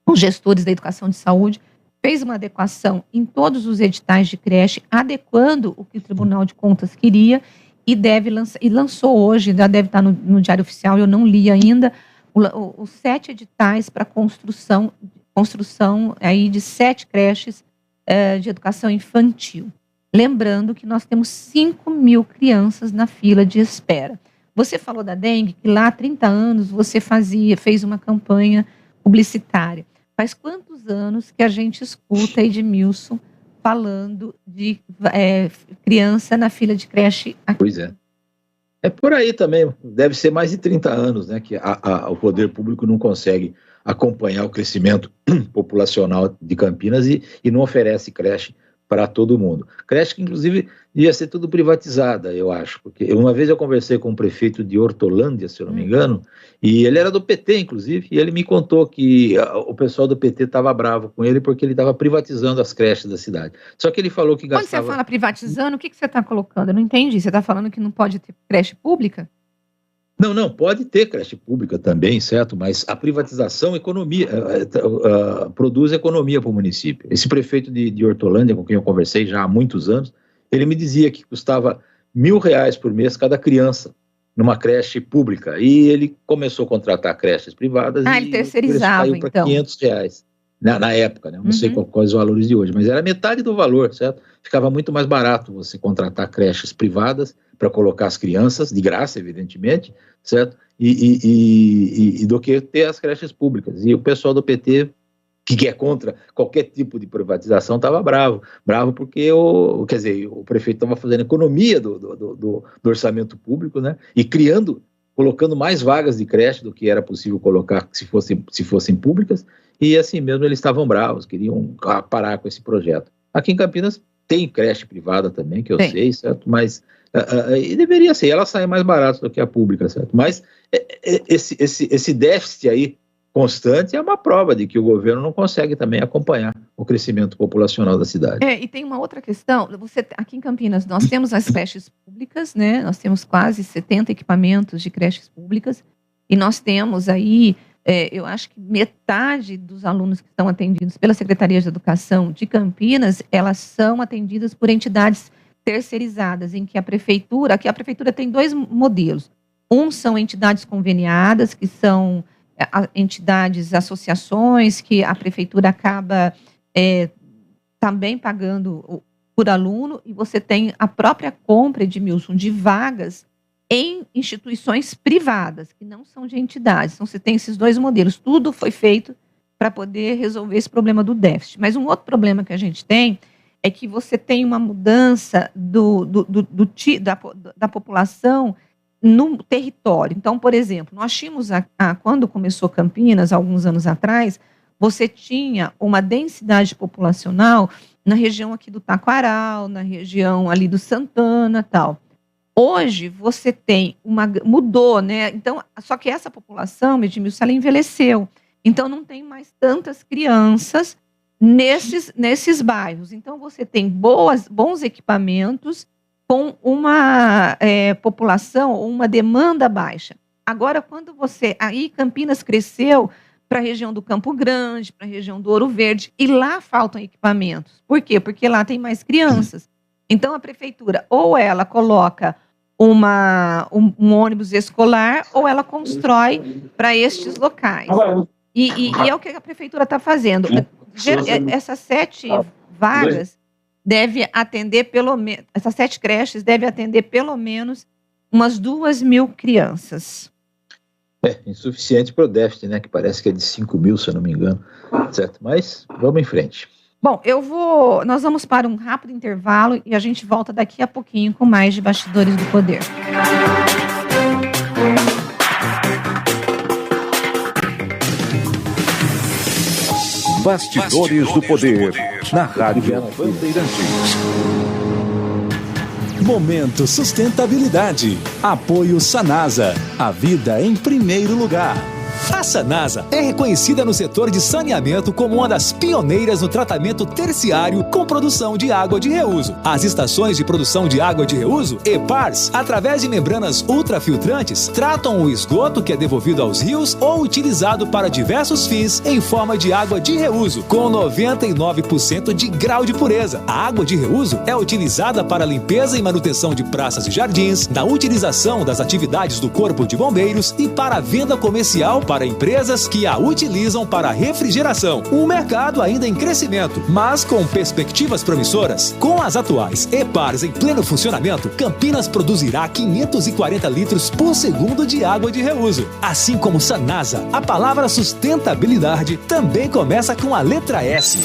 Speaker 8: os gestores da educação de saúde, fez uma adequação em todos os editais de creche, adequando o que o Tribunal de Contas queria, e lançou hoje, já deve estar no Diário Oficial, eu não li ainda, os 7 editais para construção aí de 7 creches de educação infantil. Lembrando que nós temos 5.000 crianças na fila de espera. Você falou da dengue, que lá há 30 anos você fez uma campanha publicitária. Faz quantos anos que a gente escuta Edmilson falando de criança na fila de creche aqui?
Speaker 9: Pois é. É por aí também, deve ser mais de 30 anos, né, que o poder público não consegue acompanhar o crescimento populacional de Campinas e não oferece creche para todo mundo. Creche que, inclusive, ia ser tudo privatizada, eu acho, porque uma vez eu conversei com o prefeito de Hortolândia, se eu não me engano, e ele era do PT, inclusive, e ele me contou que o pessoal do PT estava bravo com ele porque ele estava privatizando as creches da cidade. Só que ele falou que gastava...
Speaker 8: Quando você fala privatizando, o que você está colocando? Eu não entendi. Você está falando que não pode ter creche pública?
Speaker 9: Não, pode ter creche pública também, certo? Mas a privatização, produz economia para o município. Esse prefeito de Hortolândia, com quem eu conversei já há muitos anos, ele me dizia que custava R$1.000 por mês cada criança numa creche pública. E ele começou a contratar creches privadas
Speaker 8: ele terceirizava,
Speaker 9: caiu para R$500 na época, né? Não sei quais os valores de hoje, mas era metade do valor, certo? Ficava muito mais barato você contratar creches privadas para colocar as crianças, de graça, evidentemente, certo? E do que ter as creches públicas. E o pessoal do PT, que é contra qualquer tipo de privatização, estava bravo porque o prefeito estava fazendo economia do orçamento público, né? E colocando mais vagas de creche do que era possível colocar se fossem públicas, e assim mesmo eles estavam bravos, queriam parar com esse projeto. Aqui em Campinas tem creche privada também, que eu sei, certo? Mas e deveria ser, ela sai mais barata do que a pública, certo? Mas esse déficit aí constante é uma prova de que o governo não consegue também acompanhar o crescimento populacional da cidade.
Speaker 8: E tem uma outra questão, aqui em Campinas nós temos as creches públicas, né? Nós temos quase 70 equipamentos de creches públicas, e nós temos aí, eu acho que metade dos alunos que estão atendidos pela Secretaria de Educação de Campinas, elas são atendidas por entidades terceirizadas, em que aqui a prefeitura tem 2 modelos. São entidades conveniadas, que são entidades, associações, que a prefeitura acaba também pagando por aluno, e você tem a própria compra, Edmilson, de vagas em instituições privadas, que não são de entidades. Então, você tem esses 2 modelos. Tudo foi feito para poder resolver esse problema do déficit. Mas um outro problema que a gente tem é que você tem uma mudança da população no território. Então, por exemplo, nós tínhamos, quando começou Campinas, alguns anos atrás, você tinha uma densidade populacional na região aqui do Taquaral, na região ali do Santana e tal. Hoje, você tem mudou, né? Então, só que essa população, Edmilson, ela envelheceu. Então, não tem mais tantas crianças nesses bairros. Então, você tem bons equipamentos com uma população ou uma demanda baixa. Agora, quando aí Campinas cresceu para a região do Campo Grande, para a região do Ouro Verde, e lá faltam equipamentos. Por quê? Porque lá tem mais crianças. Então, a prefeitura, ou ela coloca um ônibus escolar, ou ela constrói para estes locais. E é o que a prefeitura está fazendo. Essas 7 vagas deve atender pelo menos, essas 7 creches devem atender pelo menos umas 2.000 crianças.
Speaker 9: Insuficiente para o déficit, né? Que parece que é de 5.000, se eu não me engano. Certo? Mas vamos em frente.
Speaker 8: Bom, nós vamos para um rápido intervalo e a gente volta daqui a pouquinho com mais de Bastidores do Poder.
Speaker 6: Bastidores do Poder, na Rádio Bandeirantes.
Speaker 11: Momento Sustentabilidade. Apoio Sanasa. A vida em primeiro lugar. A Sanasa é reconhecida no setor de saneamento como uma das pioneiras no tratamento terciário com produção de água de reuso. As estações de produção de água de reuso, EPARs, através de membranas ultrafiltrantes, tratam o esgoto que é devolvido aos rios ou utilizado para diversos fins em forma de água de reuso, com 99% de grau de pureza. A água de reuso é utilizada para limpeza e manutenção de praças e jardins, na utilização das atividades do Corpo de Bombeiros e para a venda comercial para empresas que a utilizam para refrigeração. Um mercado ainda em crescimento, mas com perspectivas promissoras. Com as atuais EPARs em pleno funcionamento, Campinas produzirá 540 litros por segundo de água de reuso. Assim como Sanasa, a palavra sustentabilidade também começa com a letra S.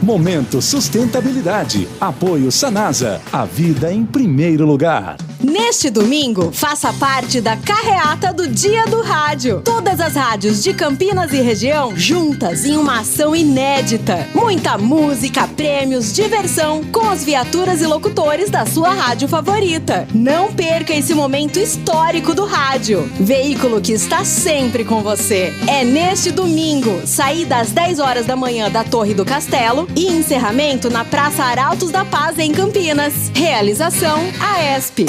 Speaker 11: Momento Sustentabilidade. Apoio Sanasa. A vida em primeiro lugar.
Speaker 12: Neste domingo, faça parte da carreata do Dia do Rádio. Todas as rádios de Campinas e região juntas em uma ação inédita. Muita música, prêmios, diversão com as viaturas e locutores da sua rádio favorita. Não perca esse momento histórico do rádio. Veículo que está sempre com você. É neste domingo, saída às 10 horas da manhã da Torre do Castelo e encerramento na Praça Arautos da Paz em Campinas. Realização AESP.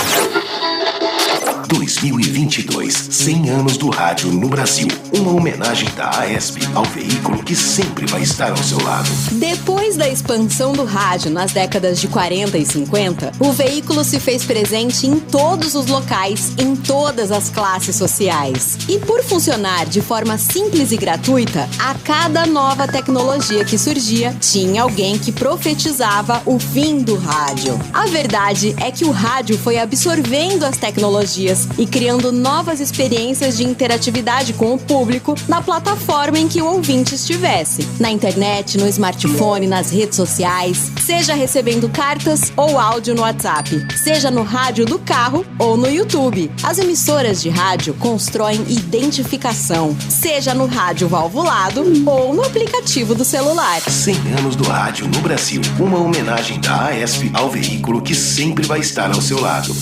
Speaker 13: 2022, 100 anos do rádio no Brasil. Uma homenagem da AESP ao veículo que sempre vai estar ao seu lado.
Speaker 12: Depois da expansão do rádio nas décadas de 40 e 50, o veículo se fez presente em todos os locais, em todas as classes sociais. E por funcionar de forma simples e gratuita, a cada nova tecnologia que surgia, tinha alguém que profetizava o fim do rádio. A verdade é que o rádio foi absorvendo as tecnologias e criando novas experiências de interatividade com o público na plataforma em que o ouvinte estivesse. Na internet, no smartphone, nas redes sociais, seja recebendo cartas ou áudio no WhatsApp, seja no rádio do carro ou no YouTube. As emissoras de rádio constroem identificação, seja no rádio valvulado ou no aplicativo do celular.
Speaker 13: 100 anos do rádio no Brasil. Uma homenagem da AESP ao veículo que sempre vai estar ao seu lado.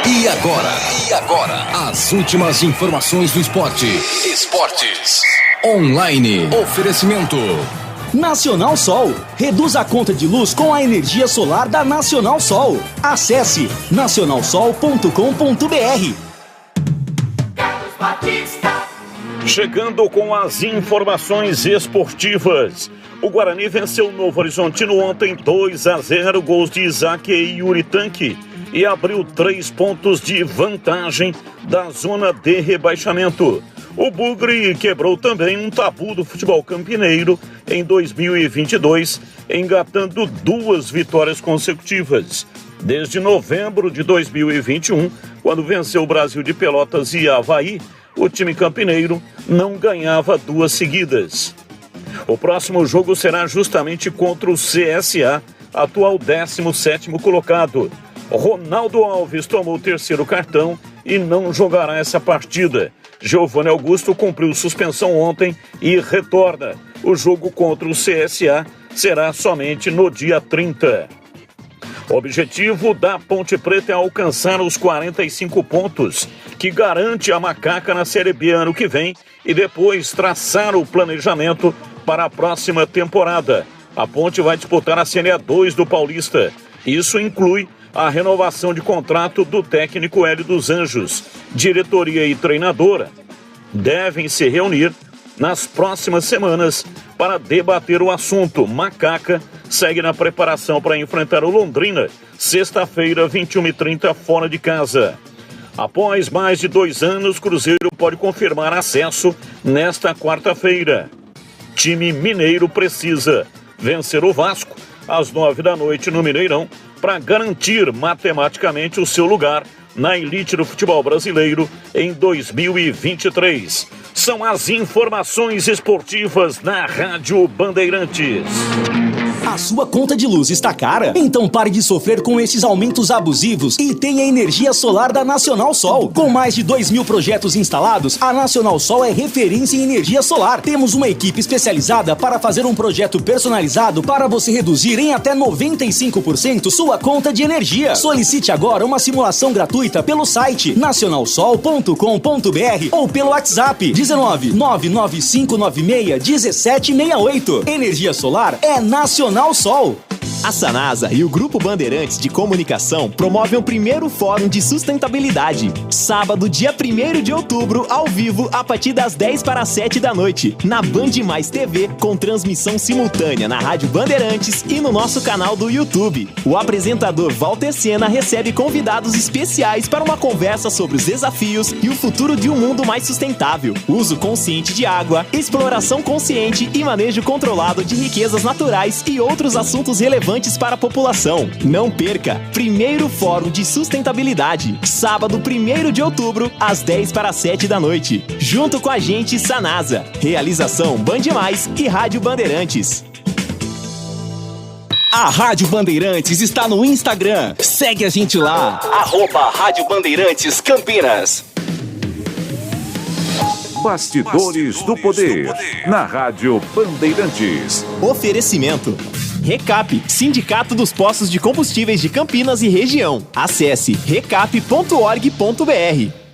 Speaker 14: E agora, as últimas informações do esporte. Esportes Online. Oferecimento
Speaker 15: Nacional Sol. Reduza a conta de luz com a energia solar da Nacional Sol. Acesse nacionalsol.com.br.
Speaker 16: Chegando com as informações esportivas. O Guarani venceu o Novo Horizontino ontem 2-0, gols de Isaac e Yuri Tanque, e abriu 3 pontos de vantagem da zona de rebaixamento. O Bugre quebrou também um tabu do futebol campineiro em 2022, engatando 2 vitórias consecutivas. Desde novembro de 2021, quando venceu o Brasil de Pelotas e Avaí, o time campineiro não ganhava 2 seguidas. O próximo jogo será justamente contra o CSA, atual 17º colocado. Ronaldo Alves tomou o 3º cartão e não jogará essa partida. Giovanni Augusto cumpriu suspensão ontem e retorna. O jogo contra o CSA será somente no dia 30. O objetivo da Ponte Preta é alcançar os 45 pontos, que garante a Macaca na Série B ano que vem, e depois traçar o planejamento para a próxima temporada. A Ponte vai disputar a Série A2 do Paulista. Isso inclui a renovação de contrato do técnico Hélio dos Anjos. Diretoria e treinadora devem se reunir nas próximas semanas para debater o assunto. Macaca segue na preparação para enfrentar o Londrina, sexta-feira, 21h30, fora de casa. Após mais de 2 anos, Cruzeiro pode confirmar acesso nesta quarta-feira. time mineiro precisa vencer o Vasco às 9h no Mineirão para garantir matematicamente o seu lugar na elite do futebol brasileiro em 2023. São as informações esportivas na Rádio Bandeirantes.
Speaker 15: A sua conta de luz está cara? Então pare de sofrer com esses aumentos abusivos e tenha energia solar da Nacional Sol. Com mais de 2.000 projetos instalados, a Nacional Sol é referência em energia solar. Temos uma equipe especializada para fazer um projeto personalizado para você reduzir em até 95% sua conta de energia. Solicite agora uma simulação gratuita pelo site nacionalsol.com.br ou pelo WhatsApp 19 99596 1768. Energia solar é Nacional Sol.
Speaker 7: A Sanasa e o Grupo Bandeirantes de Comunicação promovem o primeiro Fórum de Sustentabilidade. Sábado, dia 1º de outubro, ao vivo, a partir das 10h na Band Mais TV, com transmissão simultânea na Rádio Bandeirantes e no nosso canal do YouTube. O apresentador Walter Sena recebe convidados especiais para uma conversa sobre os desafios e o futuro de um mundo mais sustentável. Uso consciente de água, exploração consciente e manejo controlado de riquezas naturais e outros assuntos relevantes para a população. Não perca! Primeiro Fórum de Sustentabilidade. Sábado, 1º de outubro, às 10h Junto com a gente, Sanasa. Realização Band Mais e Rádio Bandeirantes.
Speaker 15: A Rádio Bandeirantes está no Instagram. Segue a gente lá. @Rádio Bandeirantes Campinas.
Speaker 6: Bastidores do Poder, na Rádio Bandeirantes.
Speaker 7: Oferecimento. Recap, Sindicato dos Postos de Combustíveis de Campinas e Região. Acesse recap.org.br.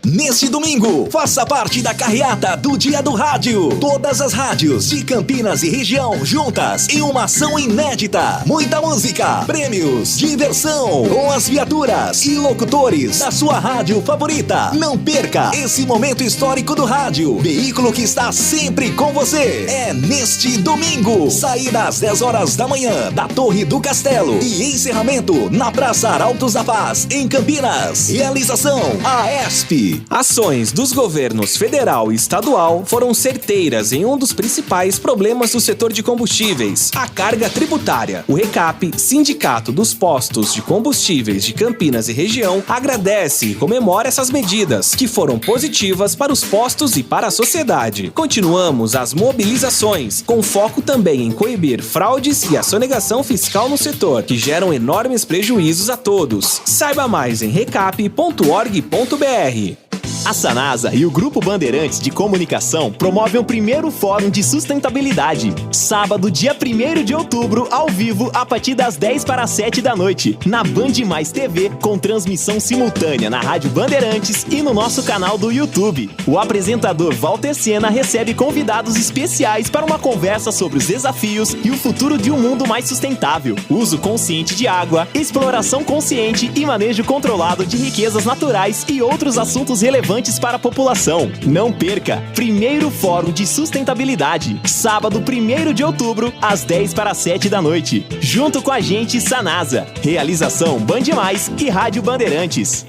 Speaker 15: Neste domingo, faça parte da carreata do Dia do Rádio. Todas as rádios de Campinas e região juntas em uma ação inédita. Muita música, prêmios, diversão com as viaturas e locutores da sua rádio favorita. Não perca esse momento histórico do rádio. Veículo que está sempre com você. É neste domingo. Saída às 10h da Torre do Castelo e encerramento na Praça Arautos da Paz, em Campinas. Realização AESP.
Speaker 17: Ações dos governos federal e estadual foram certeiras em um dos principais problemas do setor de combustíveis, a carga tributária. O Recap, Sindicato dos Postos de Combustíveis de Campinas e Região, agradece e comemora essas medidas, que foram positivas para os postos e para a sociedade. Continuamos as mobilizações, com foco também em coibir fraudes e a sonegação fiscal no setor, que geram enormes prejuízos a todos. Saiba mais em recap.org.br.
Speaker 7: A Sanasa e o Grupo Bandeirantes de Comunicação promovem o primeiro Fórum de Sustentabilidade. Sábado, dia 1º de outubro, ao vivo, a partir das 10h na Band Mais TV, com transmissão simultânea na Rádio Bandeirantes e no nosso canal do YouTube. O apresentador Walter Sena recebe convidados especiais para uma conversa sobre os desafios e o futuro de um mundo mais sustentável. Uso consciente de água, exploração consciente e manejo controlado de riquezas naturais e outros assuntos relevantes para a população. Não perca! Primeiro Fórum de Sustentabilidade. Sábado, 1º de outubro, às 10h Junto com a gente, Sanasa. Realização Band Mais e Rádio Bandeirantes.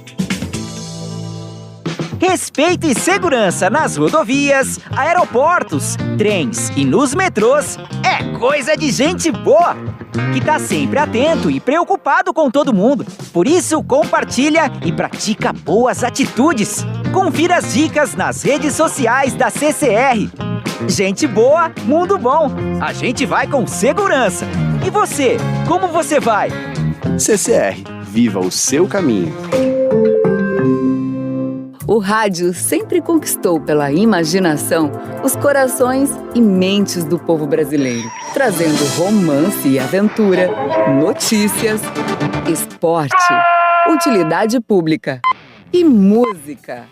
Speaker 18: Respeito e segurança nas rodovias, aeroportos, trens e nos metrôs é coisa de gente boa, que tá sempre atento e preocupado com todo mundo. Por isso, compartilha e pratica boas atitudes. Confira as dicas nas redes sociais da CCR. Gente boa, mundo bom. A gente vai com segurança. E você, como você vai?
Speaker 19: CCR, viva o seu caminho.
Speaker 20: O rádio sempre conquistou pela imaginação os corações e mentes do povo brasileiro, trazendo romance e aventura, notícias, esporte, utilidade pública e música.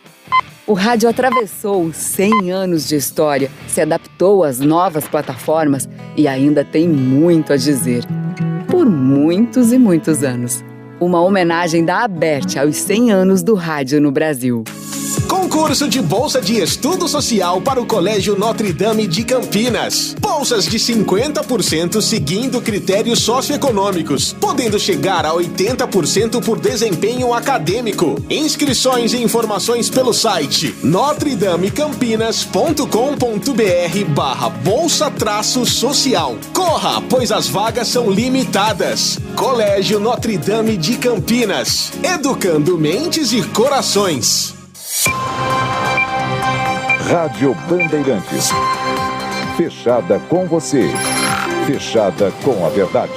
Speaker 20: O rádio atravessou 100 anos de história, se adaptou às novas plataformas e ainda tem muito a dizer. Por muitos e muitos anos. Uma homenagem da Aberte aos 100 anos do rádio no Brasil.
Speaker 21: Concurso de Bolsa de Estudo Social para o Colégio Notre Dame de Campinas. Bolsas de 50% seguindo critérios socioeconômicos, podendo chegar a 80% por desempenho acadêmico. Inscrições e informações pelo site notredamecampinas.com.br/bolsa-social. Corra, pois as vagas são limitadas. Colégio Notre Dame de Campinas. Educando mentes e corações.
Speaker 6: Rádio Bandeirantes. Fechada com você. Fechada com a verdade.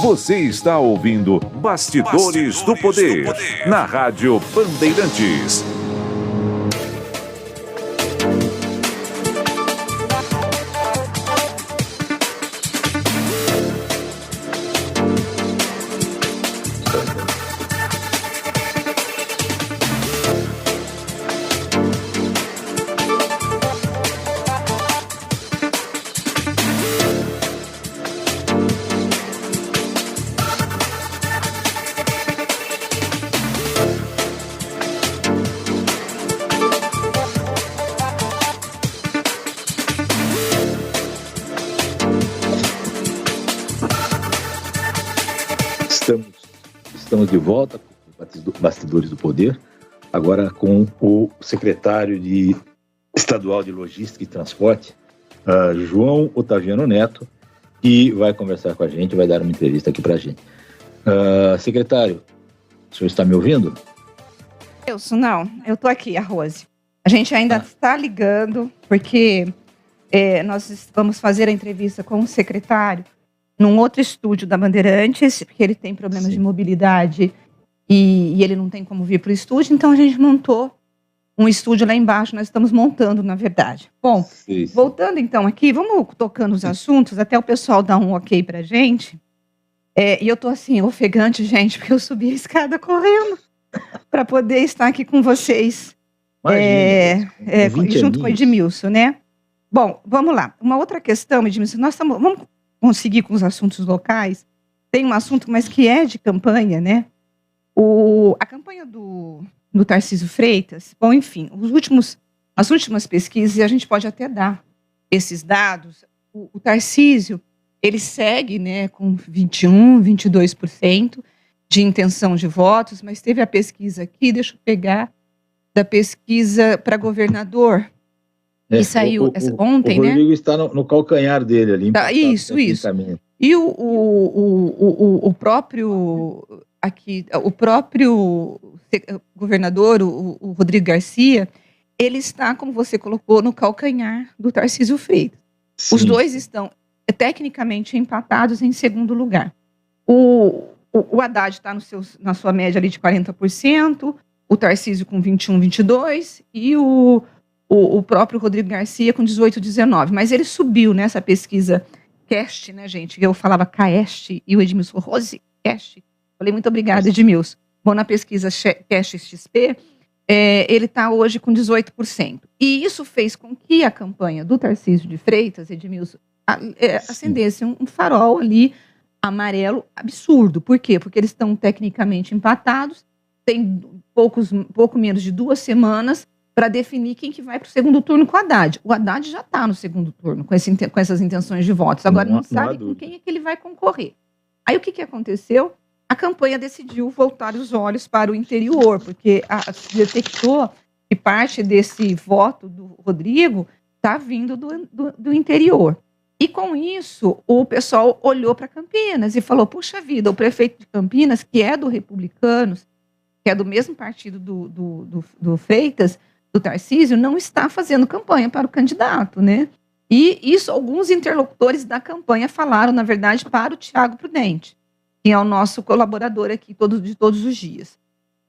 Speaker 6: Você está ouvindo Bastidores do Poder na Rádio Bandeirantes.
Speaker 9: Estamos de volta com Bastidores do Poder, agora com o secretário estadual de Logística e Transporte, João Otaviano Neto, que vai conversar com a gente, vai dar uma entrevista aqui para a gente. Secretário, o senhor está me ouvindo?
Speaker 8: Eu estou aqui, a Rose. A gente ainda está ligando, porque nós vamos fazer a entrevista com o secretário num outro estúdio da Bandeirantes, porque ele tem problemas de mobilidade e ele não tem como vir para o estúdio, então a gente montou um estúdio lá embaixo, nós estamos montando, na verdade. Bom, voltando então aqui, vamos tocando os assuntos, até o pessoal dar um ok pra gente. E eu tô assim, ofegante, gente, porque eu subi a escada correndo para poder estar aqui com vocês, junto com o Edmilson, né? Bom, vamos lá. Uma outra questão, Edmilson, vamos conseguir com os assuntos locais. Tem um assunto, mas que é de campanha, né? A campanha do Tarcísio Freitas, bom, enfim, as últimas pesquisas, e a gente pode até dar esses dados, o Tarcísio, ele segue, né, com 21%, 22% de intenção de votos, mas teve a pesquisa aqui, deixa eu pegar, da pesquisa para governador, que saiu ontem, né?
Speaker 9: O Rodrigo está no calcanhar dele ali.
Speaker 8: Isso. E o próprio governador, o Rodrigo Garcia, ele está, como você colocou, no calcanhar do Tarcísio Freitas. Sim. Os dois estão tecnicamente empatados em segundo lugar. O Haddad está na sua média ali de 40%, o Tarcísio com 21%, 22%, e o próprio Rodrigo Garcia com 18%, 19%. Mas ele subiu nessa pesquisa Cast, né, gente? Eu falava Caest e o Edmilson Rose, Cast. Falei, muito obrigada, Edmilson. Bom, na pesquisa Cast XP, ele está hoje com 18%. E isso fez com que a campanha do Tarcísio de Freitas, Edmilson, acendesse um farol ali amarelo absurdo. Por quê? Porque eles estão tecnicamente empatados, tem pouco menos de 2 semanas para definir quem que vai para o segundo turno com o Haddad. O Haddad já está no segundo turno com essas intenções de votos. Agora não sabe com quem é que ele vai concorrer. Aí o que aconteceu? A campanha decidiu voltar os olhos para o interior, porque detectou que parte desse voto do Rodrigo está vindo do interior. E com isso, o pessoal olhou para Campinas e falou, puxa vida, o prefeito de Campinas, que é do Republicanos, que é do mesmo partido do Freitas, do Tarcísio, não está fazendo campanha para o candidato, né? E isso alguns interlocutores da campanha falaram, na verdade, para o Tiago Prudente, que é o nosso colaborador aqui de todos os dias.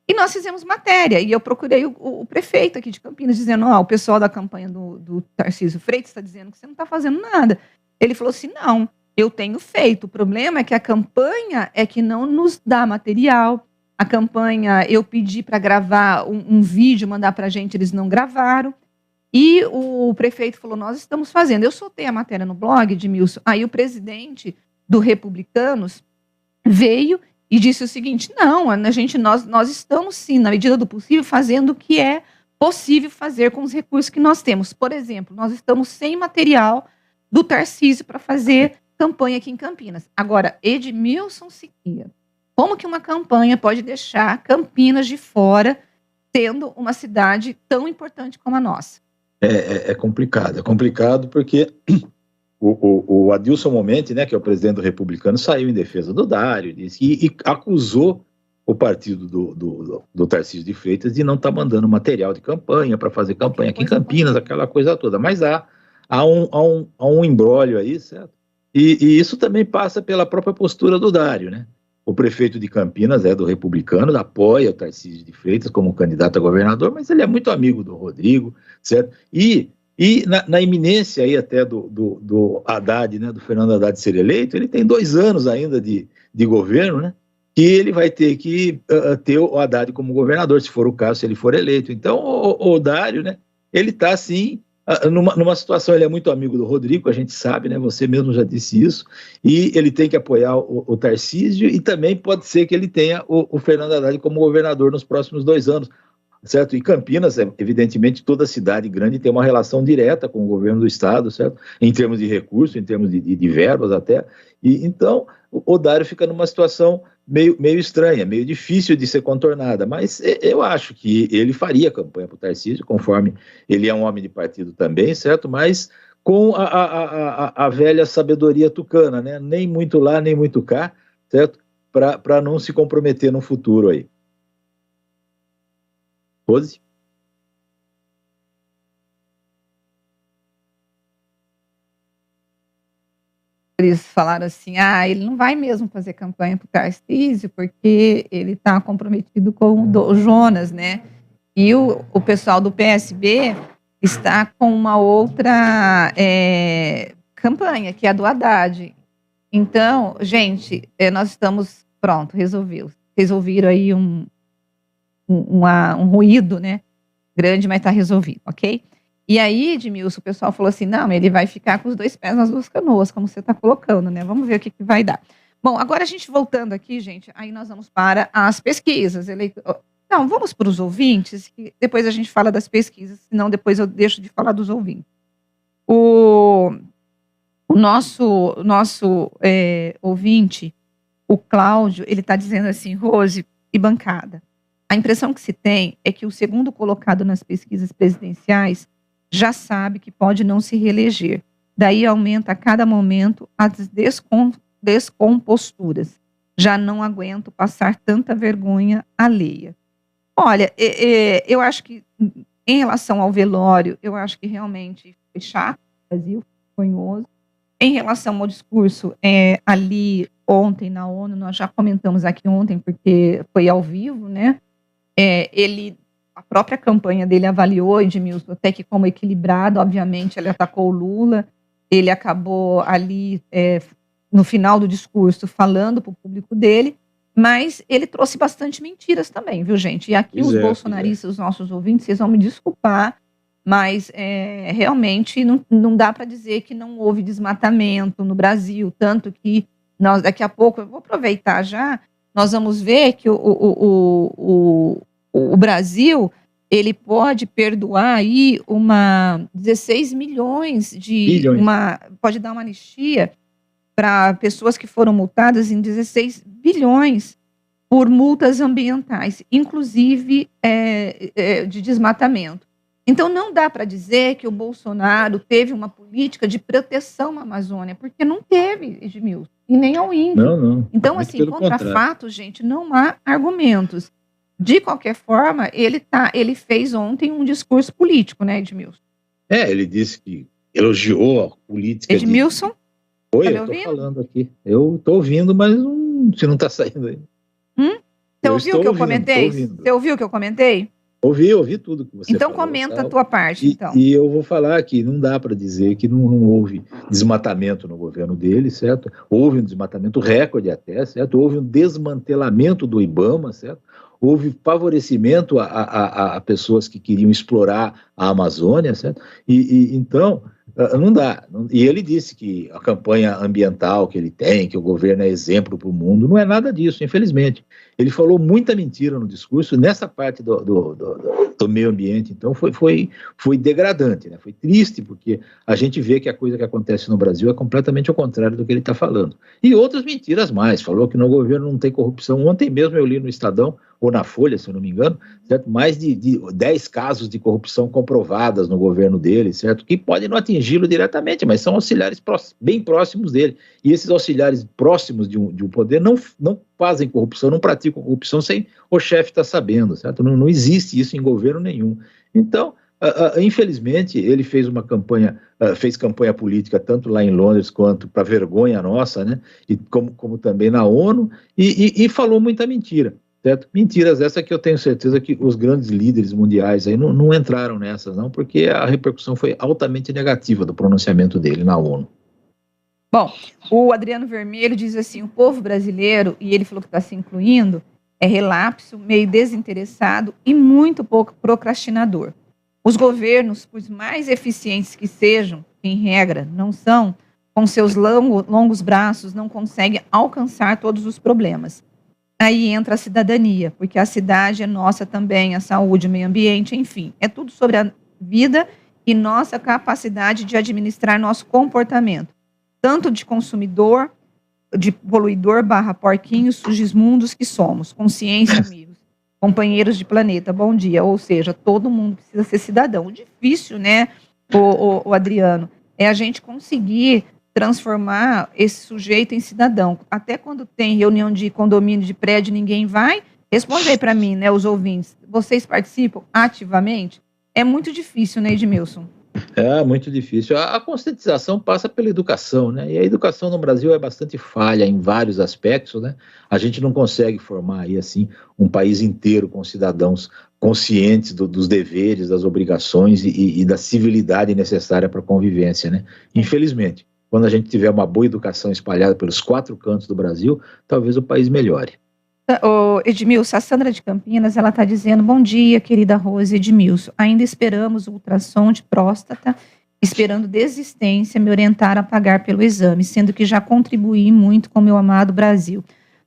Speaker 8: E nós fizemos matéria, e eu procurei o prefeito aqui de Campinas, dizendo, o pessoal da campanha do Tarcísio Freitas está dizendo que você não está fazendo nada. Ele falou assim, não, eu tenho feito, o problema é que a campanha é que não nos dá material, a campanha eu pedi para gravar um vídeo, mandar para a gente, eles não gravaram, e o prefeito falou, nós estamos fazendo. Eu soltei a matéria no blog, Edmilson, aí o presidente do Republicanos veio e disse o seguinte: não, nós estamos sim, na medida do possível, fazendo o que é possível fazer com os recursos que nós temos. Por exemplo, nós estamos sem material do Tarcísio para fazer campanha aqui em Campinas. Agora, Edmilson Siqueira, como que uma campanha pode deixar Campinas de fora, tendo uma cidade tão importante como a nossa?
Speaker 9: É complicado porque o Adilson Momenti, né, que é o presidente do Republicano, saiu em defesa do Dário, disse, e acusou o partido do Tarcísio de Freitas de não estar mandando material de campanha para fazer campanha aqui em Campinas, aquela coisa toda. Mas há um imbróglio aí, certo? E isso também passa pela própria postura do Dário, né? O prefeito de Campinas é do Republicano, apoia o Tarcísio de Freitas como candidato a governador, mas ele é muito amigo do Rodrigo, certo? E na iminência aí até do Haddad, né, do Fernando Haddad ser eleito, ele tem 2 anos ainda de governo, né? Que ele vai ter que ter o Haddad como governador, se for o caso, se ele for eleito. Então, o Dário, né, ele está, assim, numa situação, ele é muito amigo do Rodrigo, a gente sabe, né, você mesmo já disse isso, e ele tem que apoiar o Tarcísio, e também pode ser que ele tenha o Fernando Haddad como governador nos próximos 2 anos, certo? E Campinas, evidentemente, toda cidade grande tem uma relação direta com o governo do estado, certo? Em termos de recursos, em termos de verbas até, e então o Dário fica numa situação meio estranha, meio difícil de ser contornada, mas eu acho que ele faria campanha para o Tarcísio, conforme ele é um homem de partido também, certo? Mas com a velha sabedoria tucana, né? Nem muito lá, nem muito cá, certo? Para não se comprometer no futuro aí. Rose?
Speaker 8: Eles falaram assim: ele não vai mesmo fazer campanha para o Tarcísio porque ele está comprometido com o Jonas, né? E o pessoal do PSB está com uma outra campanha, que é a do Haddad. Então, gente, nós estamos, pronto, resolveram aí um ruído, né, grande, mas está resolvido, ok? E aí, Edmilson, o pessoal falou assim: não, ele vai ficar com os 2 pés nas 2 canoas, como você está colocando, né? Vamos ver o que vai dar. Bom, agora a gente voltando aqui, gente, aí nós vamos para as pesquisas. Não, vamos para os ouvintes, que depois a gente fala das pesquisas, senão depois eu deixo de falar dos ouvintes. O nosso ouvinte, o Cláudio, ele está dizendo assim: Rose e bancada, a impressão que se tem é que o segundo colocado nas pesquisas presidenciais já sabe que pode não se reeleger. Daí aumenta a cada momento as descomposturas. Já não aguento passar tanta vergonha alheia. Olha, eu acho que, em relação ao velório, eu acho que realmente foi chato, o Brasil foi vergonhoso. Em relação ao discurso, ali ontem na ONU, nós já comentamos aqui ontem, porque foi ao vivo, né? A própria campanha dele avaliou Edmilson até que como equilibrado. Obviamente ele atacou o Lula, ele acabou ali no final do discurso falando para o público dele, mas ele trouxe bastante mentiras também, viu, gente? E aqui os bolsonaristas, os nossos ouvintes, vocês vão me desculpar, mas realmente não dá para dizer que não houve desmatamento no Brasil, tanto que nós, daqui a pouco, eu vou aproveitar já, nós vamos ver que o Brasil, ele pode perdoar aí 16 milhões pode dar uma anistia para pessoas que foram multadas em 16 bilhões por multas ambientais, inclusive de desmatamento. Então não dá para dizer que o Bolsonaro teve uma política de proteção à Amazônia, porque não teve, Edmilson, e nem ao índio.
Speaker 9: Não.
Speaker 8: Então, assim, contra fatos, gente, não há argumentos. De qualquer forma, ele fez ontem um discurso político, né, Edmilson?
Speaker 9: Ele disse que elogiou a política.
Speaker 8: Edmilson?
Speaker 9: Oi, eu tô falando aqui. Eu tô ouvindo, mas se não tá saindo aí.
Speaker 8: Você ouviu o que eu comentei? Você ouviu o que eu comentei?
Speaker 9: Ouvi tudo que você
Speaker 8: então
Speaker 9: falou.
Speaker 8: Comenta a tua parte, então.
Speaker 9: E eu vou falar que não dá para dizer que não houve desmatamento no governo dele, certo? Houve um desmatamento recorde até, certo? Houve um desmantelamento do IBAMA, certo? Houve favorecimento a pessoas que queriam explorar a Amazônia, certo? Então, Não dá. E ele disse que a campanha ambiental que ele tem, que o governo é exemplo para o mundo, não é nada disso, infelizmente. Ele falou muita mentira no discurso, nessa parte do meio ambiente, então foi degradante, né? Foi triste, porque a gente vê que a coisa que acontece no Brasil é completamente ao contrário do que ele está falando. E outras mentiras mais, falou que no governo não tem corrupção. Ontem mesmo eu li no Estadão, ou na Folha, se eu não me engano, certo? Mais de 10 casos de corrupção comprovadas no governo dele, certo? Que podem não atingi-lo diretamente, mas são auxiliares bem próximos dele. E esses auxiliares próximos de um poder não fazem corrupção, não praticam corrupção sem o chefe estar sabendo, certo? Não existe isso em governo nenhum. Então, infelizmente, ele fez campanha política tanto lá em Londres quanto para vergonha nossa, né? E como também na ONU, e falou muita mentira. Certo? Mentiras essas que eu tenho certeza que os grandes líderes mundiais aí não entraram nessas, não, porque a repercussão foi altamente negativa do pronunciamento dele na ONU.
Speaker 8: Bom, o Adriano Vermelho diz assim, o povo brasileiro, e ele falou que está se incluindo, é relapso, meio desinteressado e muito pouco procrastinador. Os governos, por mais eficientes que sejam, que em regra não são, com seus longos braços não conseguem alcançar todos os problemas. Aí entra a cidadania, porque a cidade é nossa também, a saúde, o meio ambiente, enfim. É tudo sobre a vida e nossa capacidade de administrar nosso comportamento. Tanto de consumidor, de poluidor / porquinhos, sugismundos que somos. Consciência, amigos. Companheiros de planeta, bom dia. Ou seja, todo mundo precisa ser cidadão. O difícil, né, o Adriano, é a gente conseguir transformar esse sujeito em cidadão. Até quando tem reunião de condomínio de prédio, ninguém vai. Responde aí para mim, né, os ouvintes. Vocês participam ativamente? É muito difícil, né, Edmilson?
Speaker 9: É muito difícil. A conscientização passa pela educação, né? E a educação no Brasil é bastante falha em vários aspectos, né? A gente não consegue formar aí, assim, um país inteiro com cidadãos conscientes dos deveres, das obrigações e da civilidade necessária para a convivência, né? Infelizmente. Quando a gente tiver uma boa educação espalhada pelos 4 cantos do Brasil, talvez o país melhore.
Speaker 8: Edmilson, a Sandra de Campinas, ela está dizendo, bom dia, querida Rose. Edmilson, ainda esperamos o ultrassom de próstata, esperando desistência me orientar a pagar pelo exame, sendo que já contribuí muito com o meu amado Brasil.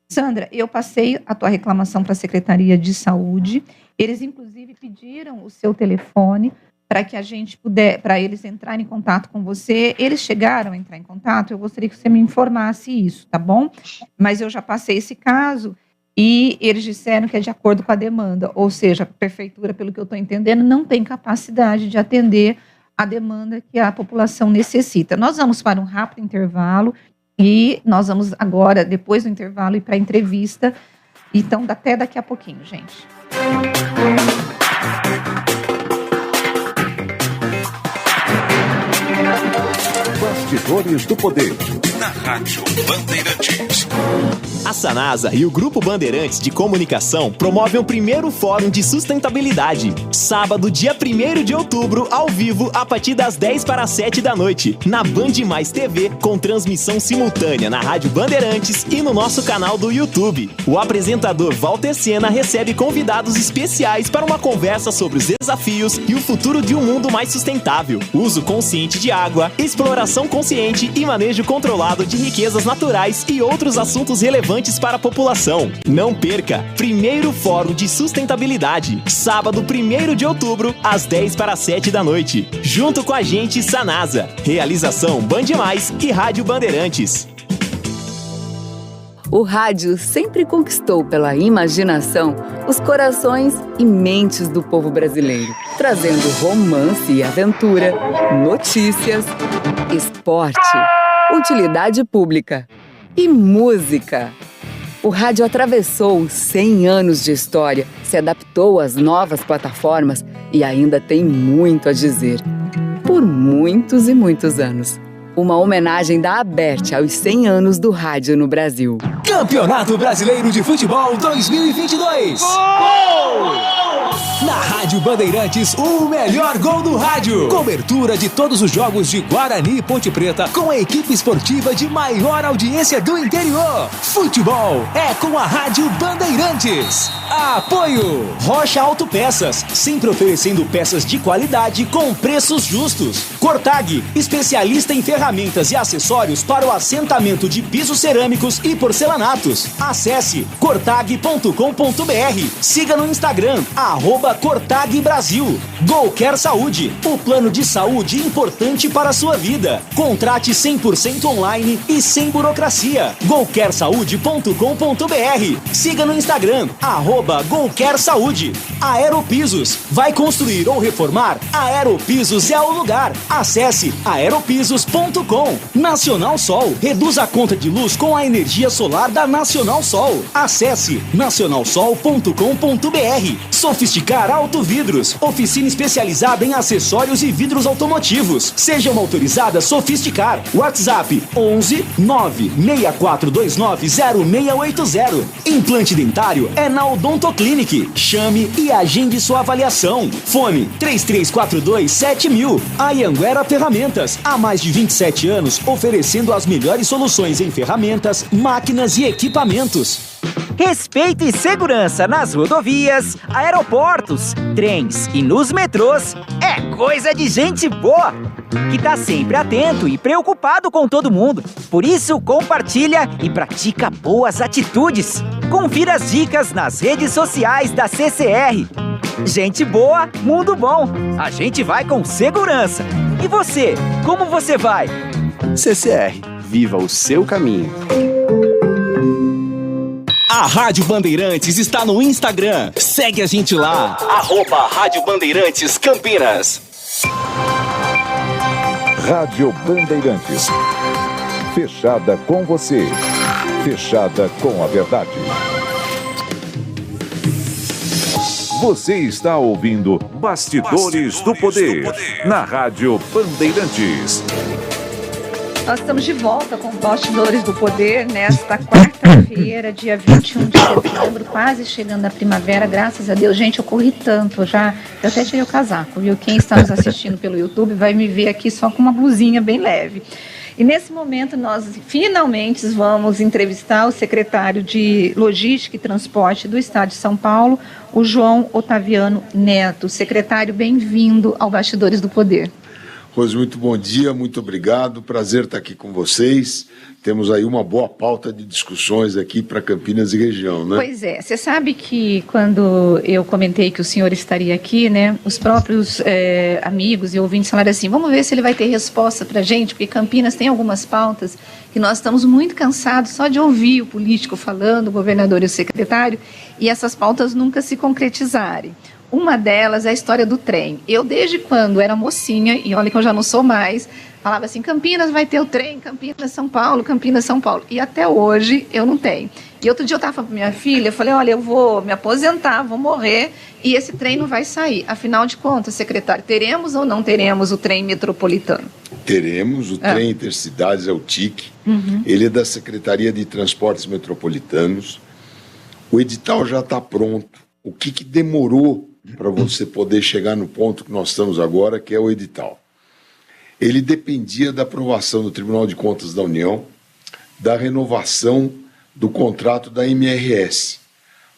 Speaker 8: Sandra, eu passei a tua reclamação para a Secretaria de Saúde, eles inclusive pediram o seu telefone, para que a gente para eles entrarem em contato com você. Eles chegaram a entrar em contato? Eu gostaria que você me informasse isso, tá bom? Mas eu já passei esse caso e eles disseram que é de acordo com a demanda, ou seja, a prefeitura, pelo que eu estou entendendo, não tem capacidade de atender a demanda que a população necessita. Nós vamos para um rápido intervalo e nós vamos agora, depois do intervalo, ir para a entrevista. Então, até daqui a pouquinho, gente.
Speaker 14: Bastidores do Poder, na Rádio Bandeirantes.
Speaker 7: A Sanasa e o Grupo Bandeirantes de Comunicação promovem o primeiro Fórum de Sustentabilidade. Sábado, dia 1º de outubro, ao vivo, a partir das 10 para as 7 da noite, na Band Mais TV, com transmissão simultânea na Rádio Bandeirantes e no nosso canal do YouTube. O apresentador Walter Sena recebe convidados especiais para uma conversa sobre os desafios e o futuro de um mundo mais sustentável. Uso consciente de água, exploração consciente e manejo controlado de riquezas naturais e outros assuntos relevantes para a população. Não perca! Primeiro Fórum de Sustentabilidade, sábado 1º de outubro, às 10 para as 7 da noite. Junto com a gente, Sanasa. Realização Band Mais e Rádio Bandeirantes.
Speaker 20: O rádio sempre conquistou pela imaginação os corações e mentes do povo brasileiro, trazendo romance e aventura, notícias, esporte, utilidade pública e música. O rádio atravessou 100 anos de história, se adaptou às novas plataformas e ainda tem muito a dizer. Por muitos e muitos anos. Uma homenagem da Abert aos 100 anos do rádio no Brasil.
Speaker 11: Campeonato Brasileiro de Futebol 2022.
Speaker 14: Gol!
Speaker 11: Na Rádio Bandeirantes, o melhor gol do rádio. Cobertura de todos os jogos de Guarani e Ponte Preta com a equipe esportiva de maior audiência do interior. Futebol é com a Rádio Bandeirantes. Apoio
Speaker 15: Rocha Autopeças, sempre oferecendo peças de qualidade com preços justos. Cortag, especialista em ferramentas e acessórios para o assentamento de pisos cerâmicos e porcelanatos. Acesse cortag.com.br. Siga no Instagram, @Cortag Brasil. Golcare Saúde, o plano de saúde importante para a sua vida. Contrate 100% online e sem burocracia. golcaresaude.com.br. Siga no Instagram, @Golcare Saúde. Aeropisos, vai construir ou reformar? Aeropisos é o lugar. Acesse aeropisos.com. Nacional Sol, reduz a conta de luz com a energia solar da Nacional Sol. Acesse nacionalsol.com.br. Sofisticar Autovidros, oficina especializada em acessórios e vidros automotivos. Seja uma autorizada Sofisticar. WhatsApp 11 96429 0680. Implante dentário é na Odontoclinic. Chame e agende sua avaliação. Fone 3342-7000. Anhanguera Ferramentas, há mais de 27 anos oferecendo as melhores soluções em ferramentas, máquinas e equipamentos.
Speaker 18: Respeito e segurança nas rodovias, aeroportos, trens e nos metrôs é coisa de gente boa, que tá sempre atento e preocupado com todo mundo. Por isso, compartilha e pratica boas atitudes. Confira as dicas nas redes sociais da CCR. Gente boa, mundo bom. A gente vai com segurança. E você, como você vai?
Speaker 19: CCR, viva o seu caminho.
Speaker 15: A Rádio Bandeirantes está no Instagram. Segue a gente lá. @Rádio Bandeirantes Campinas.
Speaker 6: Rádio Bandeirantes. Fechada com você. Fechada com a verdade. Você está ouvindo Bastidores do Poder, na Rádio Bandeirantes.
Speaker 8: Nós estamos de volta com Bastidores do Poder nesta quarta-feira, dia 21 de setembro, quase chegando a primavera, graças a Deus. Gente, eu corri tanto, eu até tirei o casaco, viu? Quem está nos assistindo pelo YouTube vai me ver aqui só com uma blusinha bem leve. E nesse momento nós finalmente vamos entrevistar o secretário de Logística e Transporte do Estado de São Paulo, o João Otaviano Neto. Secretário, bem-vindo ao Bastidores do Poder.
Speaker 2: Rose, muito bom dia, muito obrigado, prazer estar aqui com vocês. Temos aí uma boa pauta de discussões aqui para Campinas e região, né?
Speaker 8: Pois é, você sabe que quando eu comentei que o senhor estaria aqui, né, os próprios amigos e ouvintes falaram assim, vamos ver se ele vai ter resposta para a gente, porque Campinas tem algumas pautas que nós estamos muito cansados só de ouvir o político falando, o governador e o secretário, e essas pautas nunca se concretizarem. Uma delas é a história do trem. Eu, desde quando era mocinha, e olha que eu já não sou mais, falava assim, Campinas vai ter o trem, Campinas, São Paulo, Campinas, São Paulo. E até hoje eu não tenho. E outro dia eu estava falando para minha filha, eu falei, olha, eu vou me aposentar, vou morrer, e esse trem não vai sair. Afinal de contas, secretário, teremos ou não teremos o trem metropolitano?
Speaker 2: Teremos, o trem Intercidades é o TIC, ele é da Secretaria de Transportes Metropolitanos. O edital já está pronto. O que demorou para você poder chegar no ponto que nós estamos agora, que é o edital? Ele dependia da aprovação do Tribunal de Contas da União, da renovação do contrato da MRS,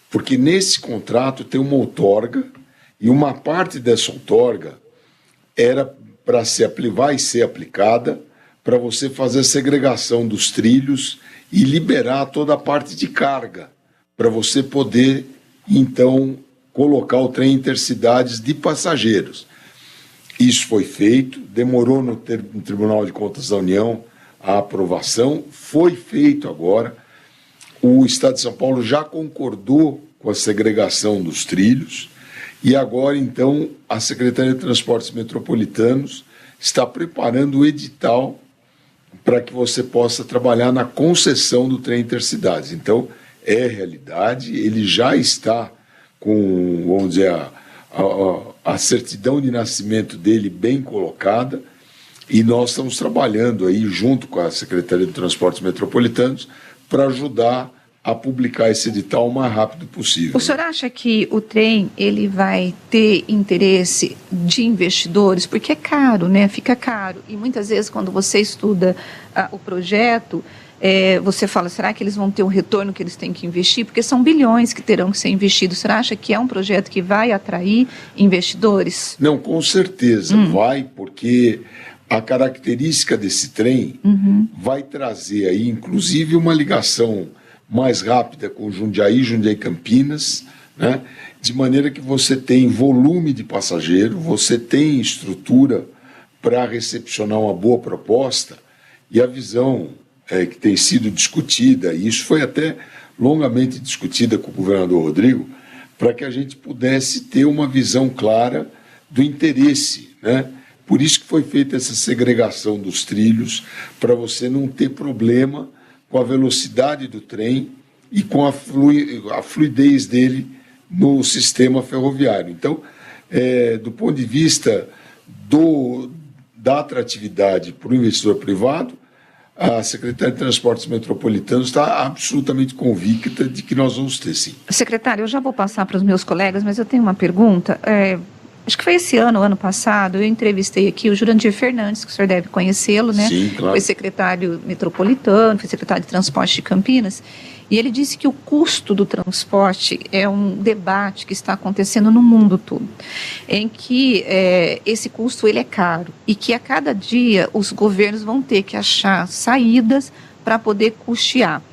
Speaker 2: porque nesse contrato tem uma outorga, e uma parte dessa outorga era para vai ser aplicada para você fazer a segregação dos trilhos e liberar toda a parte de carga, para você poder, então, colocar o trem Intercidades de passageiros. Isso foi feito, demorou no Tribunal de Contas da União a aprovação, foi feito agora. O Estado de São Paulo já concordou com a segregação dos trilhos e agora, então, a Secretaria de Transportes Metropolitanos está preparando o edital para que você possa trabalhar na concessão do trem Intercidades. Então, é realidade, ele já está com, vamos dizer, a certidão de nascimento dele bem colocada, e nós estamos trabalhando aí junto com a Secretaria de Transportes Metropolitanos para ajudar a publicar esse edital o mais rápido possível.
Speaker 8: O senhor acha que o trem ele vai ter interesse de investidores? Porque é caro, né? Fica caro. E muitas vezes quando você estuda o projeto, você fala, será que eles vão ter o retorno que eles têm que investir? Porque são bilhões que terão que ser investidos. O senhor acha que é um projeto que vai atrair investidores?
Speaker 2: Não, com certeza vai, porque a característica desse trem vai trazer aí, inclusive, uma ligação mais rápida com Jundiaí Campinas, né? De maneira que você tem volume de passageiro, você tem estrutura para recepcionar uma boa proposta, e a visão que tem sido discutida, e isso foi até longamente discutida com o governador Rodrigo, para que a gente pudesse ter uma visão clara do interesse, né? Por isso que foi feita essa segregação dos trilhos, para você não ter problema com a velocidade do trem e com a fluidez dele no sistema ferroviário. Então, do ponto de vista da atratividade para o investidor privado, a Secretaria de Transportes Metropolitanos está absolutamente convicta de que nós vamos ter, sim.
Speaker 8: Secretário, eu já vou passar para os meus colegas, mas eu tenho uma pergunta. Acho que foi esse ano passado, eu entrevistei aqui o Jurandir Fernandes, que o senhor deve conhecê-lo, né?
Speaker 2: Sim, claro.
Speaker 8: Foi secretário metropolitano, foi secretário de Transporte de Campinas, e ele disse que o custo do transporte é um debate que está acontecendo no mundo todo, em que esse custo ele é caro, e que a cada dia os governos vão ter que achar saídas para poder custear.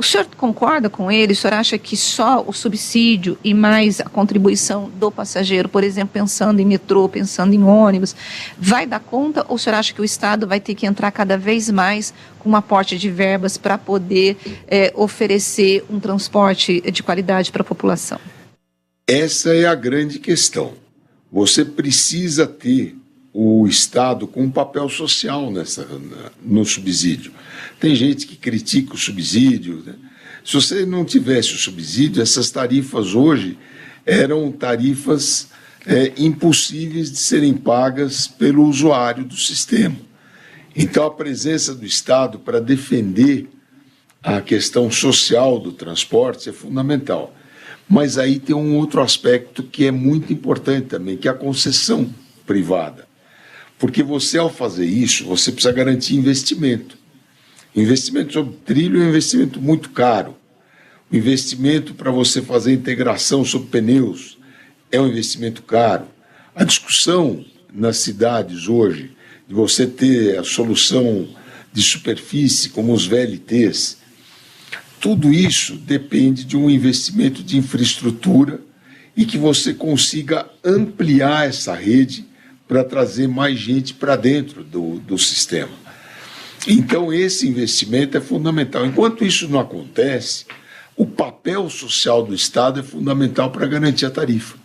Speaker 8: O senhor concorda com ele? O senhor acha que só o subsídio e mais a contribuição do passageiro, por exemplo, pensando em metrô, pensando em ônibus, vai dar conta? Ou o senhor acha que o Estado vai ter que entrar cada vez mais com um aporte de verbas para poder oferecer um transporte de qualidade para a população?
Speaker 2: Essa é a grande questão. Você precisa ter o Estado com um papel social no subsídio. Tem gente que critica o subsídio, né? Se você não tivesse o subsídio, essas tarifas hoje eram tarifas impossíveis de serem pagas pelo usuário do sistema. Então, a presença do Estado para defender a questão social do transporte é fundamental. Mas aí tem um outro aspecto que é muito importante também, que é a concessão privada. Porque você, ao fazer isso, você precisa garantir investimento. Investimento sobre trilho é um investimento muito caro. O investimento para você fazer integração sobre pneus é um investimento caro. A discussão nas cidades hoje, de você ter a solução de superfície, como os VLTs, tudo isso depende de um investimento de infraestrutura e que você consiga ampliar essa rede para trazer mais gente para dentro do sistema. Então, esse investimento é fundamental. Enquanto isso não acontece, o papel social do Estado é fundamental para garantir a tarifa.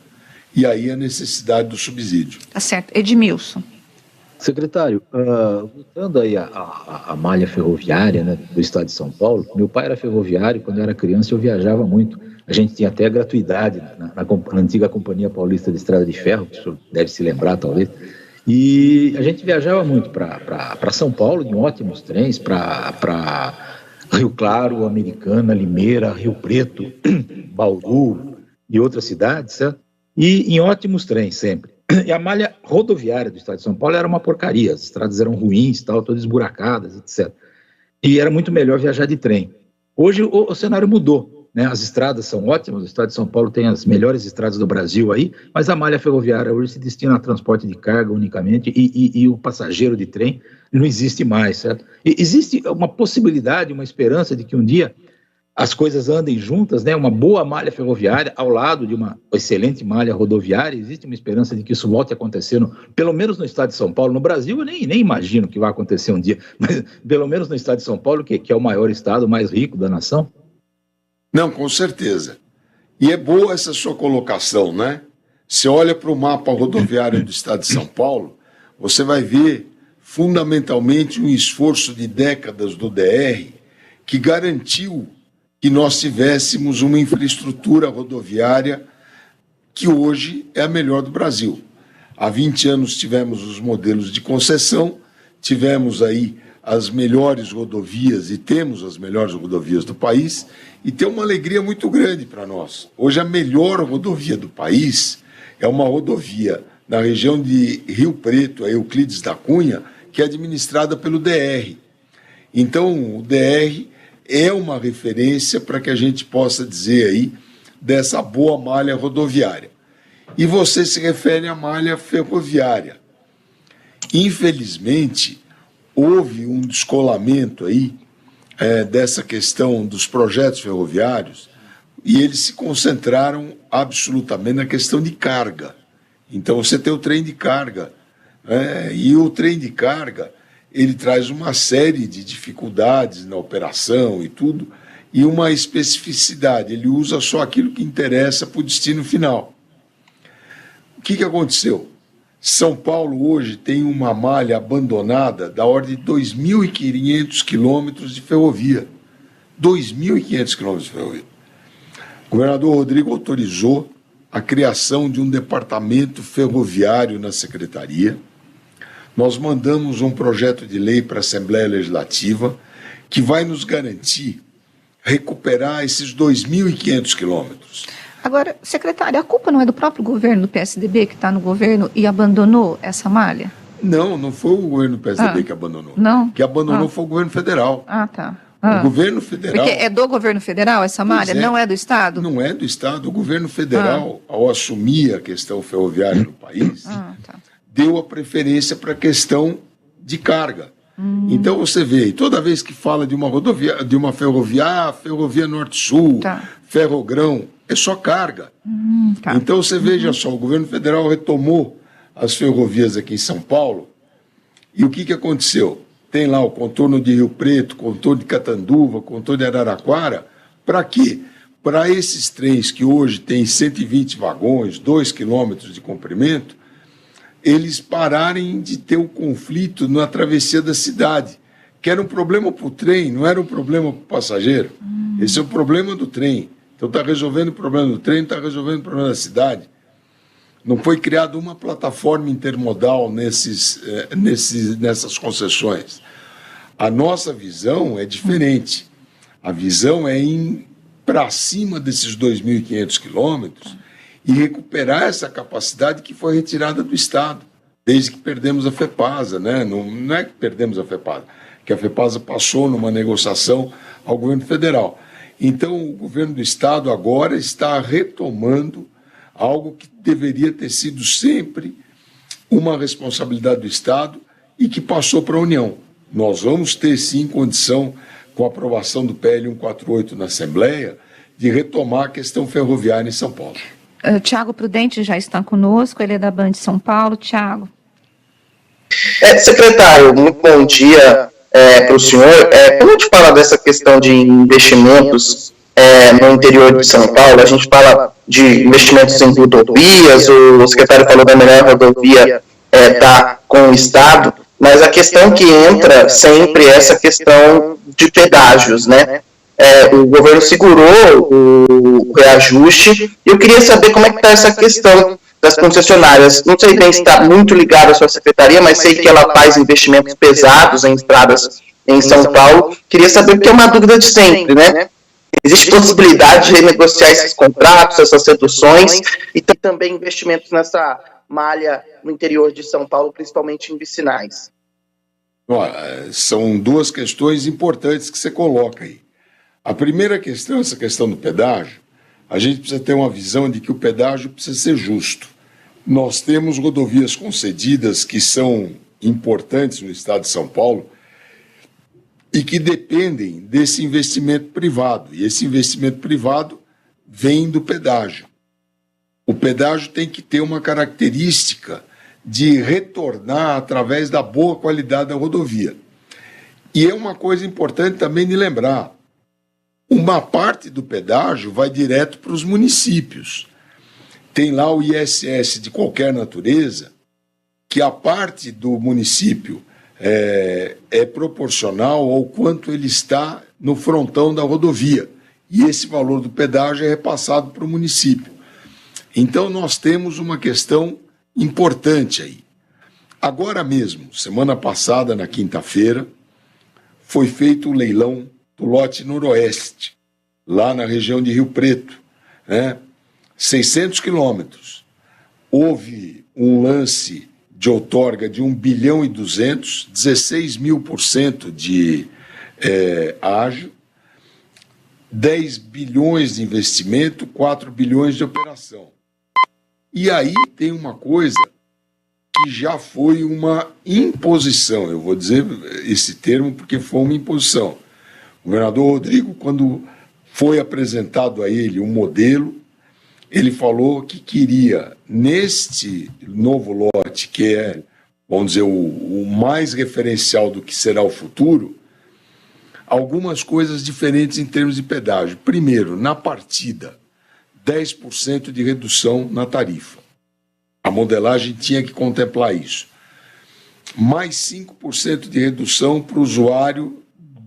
Speaker 2: E aí a necessidade do subsídio.
Speaker 8: Tá certo. Edmilson.
Speaker 9: Secretário, voltando aí à malha ferroviária, né, do estado de São Paulo, meu pai era ferroviário, quando eu era criança eu viajava muito. A gente tinha até gratuidade na antiga Companhia Paulista de Estrada de Ferro, que o senhor deve se lembrar talvez, e a gente viajava muito para São Paulo, em ótimos trens, para Rio Claro, Americana, Limeira, Rio Preto, Bauru e outras cidades, certo? E em ótimos trens sempre. E a malha rodoviária do estado de São Paulo era uma porcaria, as estradas eram ruins, todas esburacadas, etc. E era muito melhor viajar de trem. Hoje o cenário mudou, né? As estradas são ótimas, o estado de São Paulo tem as melhores estradas do Brasil aí, mas a malha ferroviária hoje se destina a transporte de carga unicamente e o passageiro de trem não existe mais, certo? E existe uma possibilidade, uma esperança de que um dia as coisas andem juntas, né? Uma boa malha ferroviária ao lado de uma excelente malha rodoviária. Existe uma esperança de que isso volte a acontecer, pelo menos no estado de São Paulo. No Brasil eu nem imagino que vai acontecer um dia, mas pelo menos no estado de São Paulo, que é o maior estado, o mais rico da nação.
Speaker 2: Não, com certeza. E é boa essa sua colocação, né? Você olha para o mapa rodoviário do estado de São Paulo, você vai ver fundamentalmente um esforço de décadas do DR que garantiu que nós tivéssemos uma infraestrutura rodoviária que hoje é a melhor do Brasil. Há 20 anos tivemos os modelos de concessão, tivemos aí as melhores rodovias, e temos as melhores rodovias do país, e tem uma alegria muito grande para nós. Hoje a melhor rodovia do país é uma rodovia na região de Rio Preto, a Euclides da Cunha, que é administrada pelo DR. Então, o DR é uma referência para que a gente possa dizer aí dessa boa malha rodoviária. E você se refere à malha ferroviária. Infelizmente, houve um descolamento aí dessa questão dos projetos ferroviários e eles se concentraram absolutamente na questão de carga. Então, você tem o trem de carga, e o trem de carga ele traz uma série de dificuldades na operação e tudo, e uma especificidade, ele usa só aquilo que interessa para o destino final. O que aconteceu? São Paulo hoje tem uma malha abandonada da ordem de 2.500 quilômetros de ferrovia. 2.500 quilômetros de ferrovia. O governador Rodrigo autorizou a criação de um departamento ferroviário na secretaria. Nós mandamos um projeto de lei para a Assembleia Legislativa que vai nos garantir recuperar esses 2.500 quilômetros.
Speaker 8: Agora, secretário, a culpa não é do próprio governo do PSDB que está no governo e abandonou essa malha?
Speaker 2: Não foi o governo do PSDB que abandonou.
Speaker 8: Não?
Speaker 2: Que abandonou foi o governo federal.
Speaker 8: Tá.
Speaker 2: O governo federal...
Speaker 8: Porque é do governo federal essa malha? Não é do Estado?
Speaker 2: Não é do Estado. O governo federal, ao assumir a questão ferroviária no país, deu a preferência para a questão de carga. Então você vê, toda vez que fala de uma rodovia, de uma ferrovia, ferrovia Norte-Sul, Ferrogrão, é só carga. Então você veja só, o governo federal retomou as ferrovias aqui em São Paulo, e o que aconteceu? Tem lá o contorno de Rio Preto, contorno de Catanduva, contorno de Araraquara, para quê? Para esses trens que hoje têm 120 vagões, 2 quilômetros de comprimento, eles pararem de ter o conflito na travessia da cidade, que era um problema para o trem, não era um problema para o passageiro. Esse é o problema do trem. Então está resolvendo o problema do trem, está resolvendo o problema da cidade. Não foi criada uma plataforma intermodal nessas concessões. A nossa visão é diferente. A visão é ir para cima desses 2.500 quilômetros e recuperar essa capacidade que foi retirada do Estado, desde que perdemos a FEPASA, né? Não é que perdemos a FEPASA, que a FEPASA passou numa negociação ao governo federal. Então, o governo do Estado agora está retomando algo que deveria ter sido sempre uma responsabilidade do Estado e que passou para a União. Nós vamos ter, sim, condição, com a aprovação do PL 148 na Assembleia, de retomar a questão ferroviária em São Paulo.
Speaker 8: Tiago Prudente já está conosco, ele é da Band São Paulo. Tiago.
Speaker 1: Secretário, muito bom dia para o senhor. Quando a gente fala dessa questão de investimentos no interior de São Paulo, a gente fala de investimentos em rodovias, o secretário falou da melhor rodovia com o Estado, mas a questão que entra sempre é essa questão de pedágios, né? O governo segurou o reajuste e eu queria saber como é que está essa questão das concessionárias. Não sei bem se está muito ligado à sua secretaria, mas sei que ela faz investimentos pesados em estradas em São Paulo. Queria saber, porque é uma dúvida de sempre, né? Existe possibilidade de renegociar esses contratos, essas reduções, e tem também investimentos nessa malha no interior de São Paulo, principalmente em vicinais.
Speaker 2: São duas questões importantes que você coloca aí. A primeira questão, essa questão do pedágio, a gente precisa ter uma visão de que o pedágio precisa ser justo. Nós temos rodovias concedidas que são importantes no estado de São Paulo e que dependem desse investimento privado. E esse investimento privado vem do pedágio. O pedágio tem que ter uma característica de retornar através da boa qualidade da rodovia. E é uma coisa importante também de lembrar. Uma parte do pedágio vai direto para os municípios. Tem lá o ISS de qualquer natureza, que a parte do município é proporcional ao quanto ele está no frontão da rodovia. E esse valor do pedágio é repassado para o município. Então, nós temos uma questão importante aí. Agora mesmo, semana passada, na quinta-feira, foi feito o leilão do lote noroeste, lá na região de Rio Preto, né? 600 quilômetros. Houve um lance de outorga de 1 bilhão e 200, 16 mil% de ágio, 10 bilhões de investimento, 4 bilhões de operação. E aí tem uma coisa que já foi uma imposição, eu vou dizer esse termo porque foi uma imposição. O governador Rodrigo, quando foi apresentado a ele um modelo, ele falou que queria, neste novo lote, que é, vamos dizer, o mais referencial do que será o futuro, algumas coisas diferentes em termos de pedágio. Primeiro, na partida, 10% de redução na tarifa. A modelagem tinha que contemplar isso. Mais 5% de redução para o usuário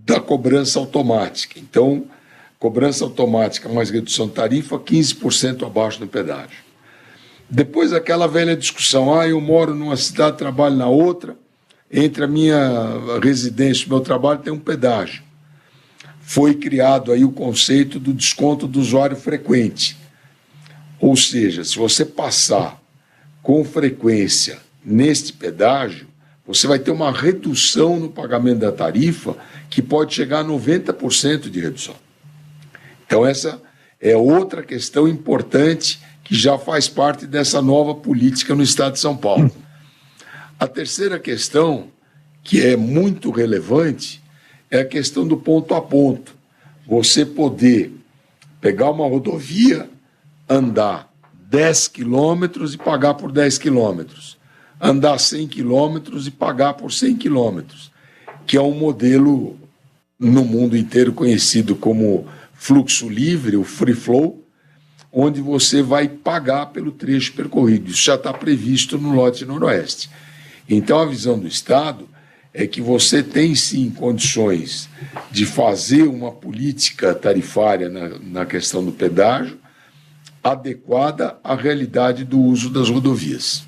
Speaker 2: da cobrança automática. Então, cobrança automática mais redução de tarifa, 15% abaixo do pedágio. Depois aquela velha discussão, eu moro numa cidade, trabalho na outra, entre a minha residência e o meu trabalho tem um pedágio. Foi criado aí o conceito do desconto do usuário frequente. Ou seja, se você passar com frequência neste pedágio, você vai ter uma redução no pagamento da tarifa que pode chegar a 90% de redução. Então essa é outra questão importante que já faz parte dessa nova política no estado de São Paulo. A terceira questão, que é muito relevante, é a questão do ponto a ponto. Você poder pegar uma rodovia, andar 10 quilômetros e pagar por 10 quilômetros. Andar 100 quilômetros e pagar por 100 quilômetros, que é um modelo no mundo inteiro conhecido como fluxo livre, o free flow, onde você vai pagar pelo trecho percorrido. Isso já está previsto no lote noroeste. Então, a visão do Estado é que você tem, sim, condições de fazer uma política tarifária na questão do pedágio adequada à realidade do uso das rodovias.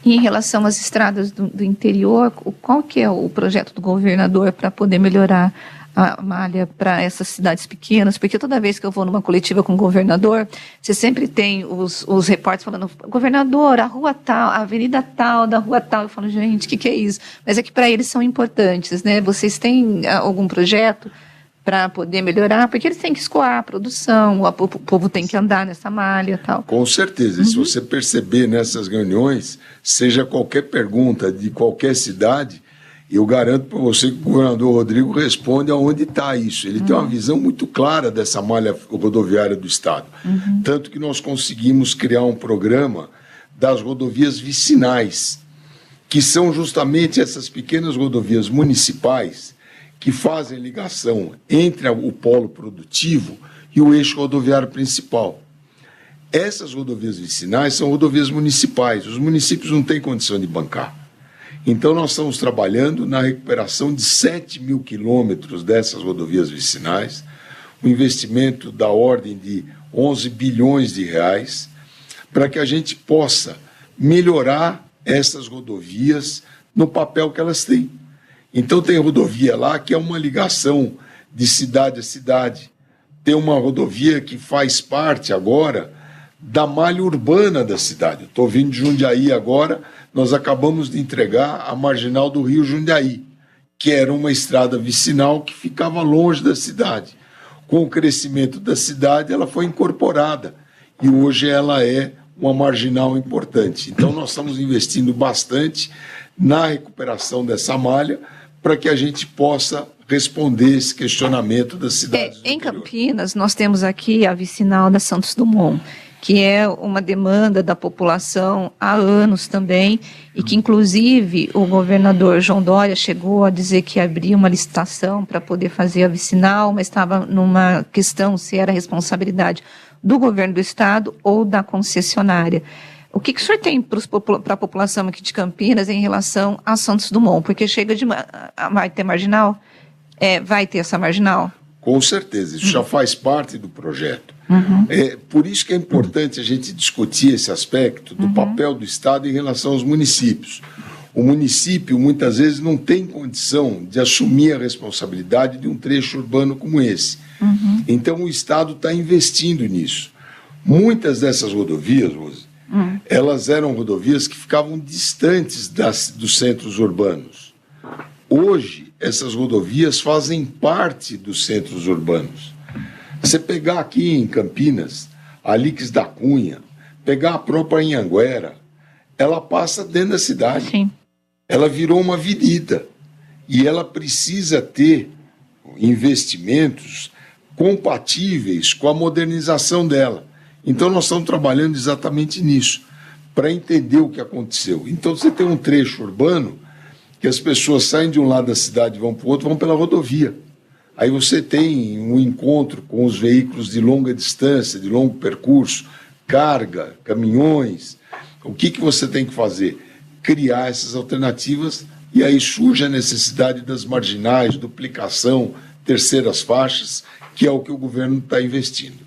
Speaker 8: E em relação às estradas do interior, qual que é o projeto do governador para poder melhorar a malha para essas cidades pequenas? Porque toda vez que eu vou numa coletiva com o governador, você sempre tem os repórteres falando, governador, a rua tal, a avenida tal, da rua tal. Eu falo, gente, o que é isso? Mas é que para eles são importantes, né? Vocês têm algum projeto para poder melhorar? Porque eles têm que escoar a produção, o povo tem que andar nessa malha e tal.
Speaker 2: Com certeza. E se você perceber nessas reuniões, seja qualquer pergunta de qualquer cidade, eu garanto para você que o governador Rodrigo responde aonde está isso. Ele tem uma visão muito clara dessa malha rodoviária do Estado. Tanto que nós conseguimos criar um programa das rodovias vicinais, que são justamente essas pequenas rodovias municipais que fazem ligação entre o polo produtivo e o eixo rodoviário principal. Essas rodovias vicinais são rodovias municipais. Os municípios não têm condição de bancar. Então, nós estamos trabalhando na recuperação de 7 mil quilômetros dessas rodovias vicinais, um investimento da ordem de 11 bilhões de reais, para que a gente possa melhorar essas rodovias no papel que elas têm. Então, tem rodovia lá que é uma ligação de cidade a cidade. Tem uma rodovia que faz parte agora da malha urbana da cidade. Estou vindo de Jundiaí agora, nós acabamos de entregar a marginal do Rio Jundiaí, que era uma estrada vicinal que ficava longe da cidade. Com o crescimento da cidade, ela foi incorporada e hoje ela é uma marginal importante. Então, nós estamos investindo bastante na recuperação dessa malha para que a gente possa responder esse questionamento das cidades.
Speaker 8: Em Campinas, nós temos aqui a vicinal da Santos Dumont, que é uma demanda da população há anos também, e que, inclusive, o governador João Dória chegou a dizer que abria uma licitação para poder fazer a vicinal, mas estava numa questão se era responsabilidade do governo do estado ou da concessionária. O que o senhor tem para a população aqui de Campinas em relação a Santos Dumont? Porque chega de... Vai ter marginal? Vai ter essa marginal?
Speaker 2: Com certeza, isso já faz parte do projeto. Por isso que é importante a gente discutir esse aspecto do papel do Estado em relação aos municípios. O município, muitas vezes, não tem condição de assumir a responsabilidade de um trecho urbano como esse. Então, o Estado está investindo nisso. Muitas dessas rodovias, Rose, elas eram rodovias que ficavam distantes dos centros urbanos. Hoje, essas rodovias fazem parte dos centros urbanos. Você pegar aqui em Campinas, a Alix da Cunha, pegar a própria Anhanguera, ela passa dentro da cidade.
Speaker 8: Sim.
Speaker 2: Ela virou uma avenida e ela precisa ter investimentos compatíveis com a modernização dela. Então nós estamos trabalhando exatamente nisso, para entender o que aconteceu. Então você tem um trecho urbano que as pessoas saem de um lado da cidade e vão para o outro, vão pela rodovia. Aí você tem um encontro com os veículos de longa distância, de longo percurso, carga, caminhões. O que você tem que fazer? Criar essas alternativas, e aí surge a necessidade das marginais, duplicação, terceiras faixas, que é o que o governo está investindo.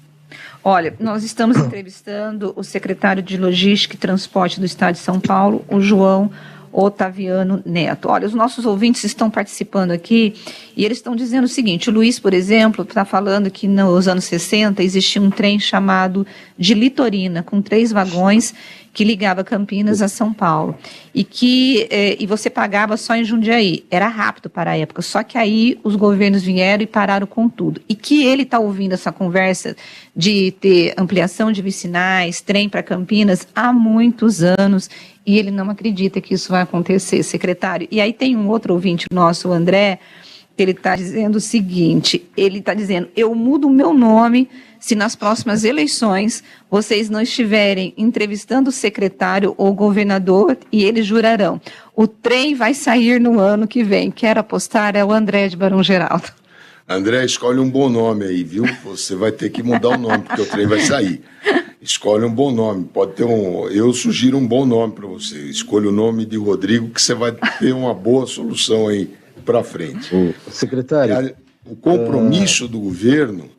Speaker 8: Olha, nós estamos entrevistando o secretário de Logística e Transporte do Estado de São Paulo, o João Otaviano Neto. Olha, os nossos ouvintes estão participando aqui e eles estão dizendo o seguinte: o Luiz, por exemplo, está falando que nos anos 60 existia um trem chamado de Litorina, com 3 vagões, que ligava Campinas a São Paulo, e você pagava só em Jundiaí. Era rápido para a época, só que aí os governos vieram e pararam com tudo. E que ele está ouvindo essa conversa de ter ampliação de vicinais, trem para Campinas, há muitos anos, e ele não acredita que isso vai acontecer, secretário. E aí tem um outro ouvinte nosso, o André, que ele está dizendo o seguinte, ele está dizendo: eu mudo o meu nome se nas próximas eleições vocês não estiverem entrevistando o secretário ou o governador, e eles jurarão: o trem vai sair no ano que vem. Quero apostar, é o André de Barão Geraldo.
Speaker 2: André, escolhe um bom nome aí, viu? Você vai ter que mudar o nome, porque o trem vai sair. Escolhe um bom nome, pode ter eu sugiro um bom nome para você. Escolha o nome de Rodrigo, que você vai ter uma boa solução aí para frente.
Speaker 9: Secretário,
Speaker 2: o compromisso do governo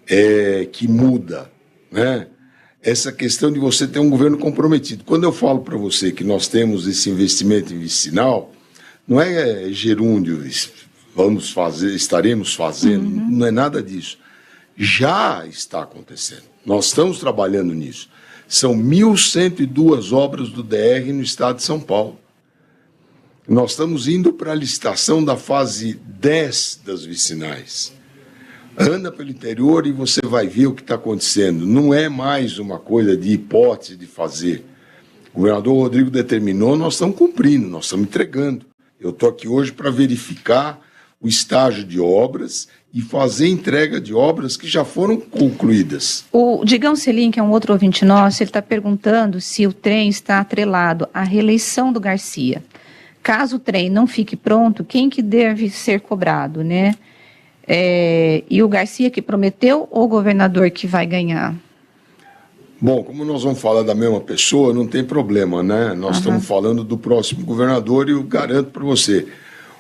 Speaker 2: é que muda, né? Essa questão de você ter um governo comprometido. Quando eu falo para você que nós temos esse investimento em vicinal, não é gerúndio, estaremos fazendo, não é nada disso. Já está acontecendo. Nós estamos trabalhando nisso. São 1.102 obras do DR no estado de São Paulo. Nós estamos indo para a licitação da fase 10 das vicinais. Anda pelo interior e você vai ver o que está acontecendo. Não é mais uma coisa de hipótese de fazer. O governador Rodrigo determinou, nós estamos cumprindo, nós estamos entregando. Eu estou aqui hoje para verificar o estágio de obras e fazer entrega de obras que já foram concluídas.
Speaker 8: O Digão Selim, que é um outro ouvinte nosso, ele está perguntando se o trem está atrelado à reeleição do Garcia. Caso o trem não fique pronto, quem que deve ser cobrado, né? E o Garcia que prometeu ou o governador que vai ganhar?
Speaker 2: Bom, como nós vamos falar da mesma pessoa, não tem problema, né? Nós estamos falando do próximo governador e eu garanto para você,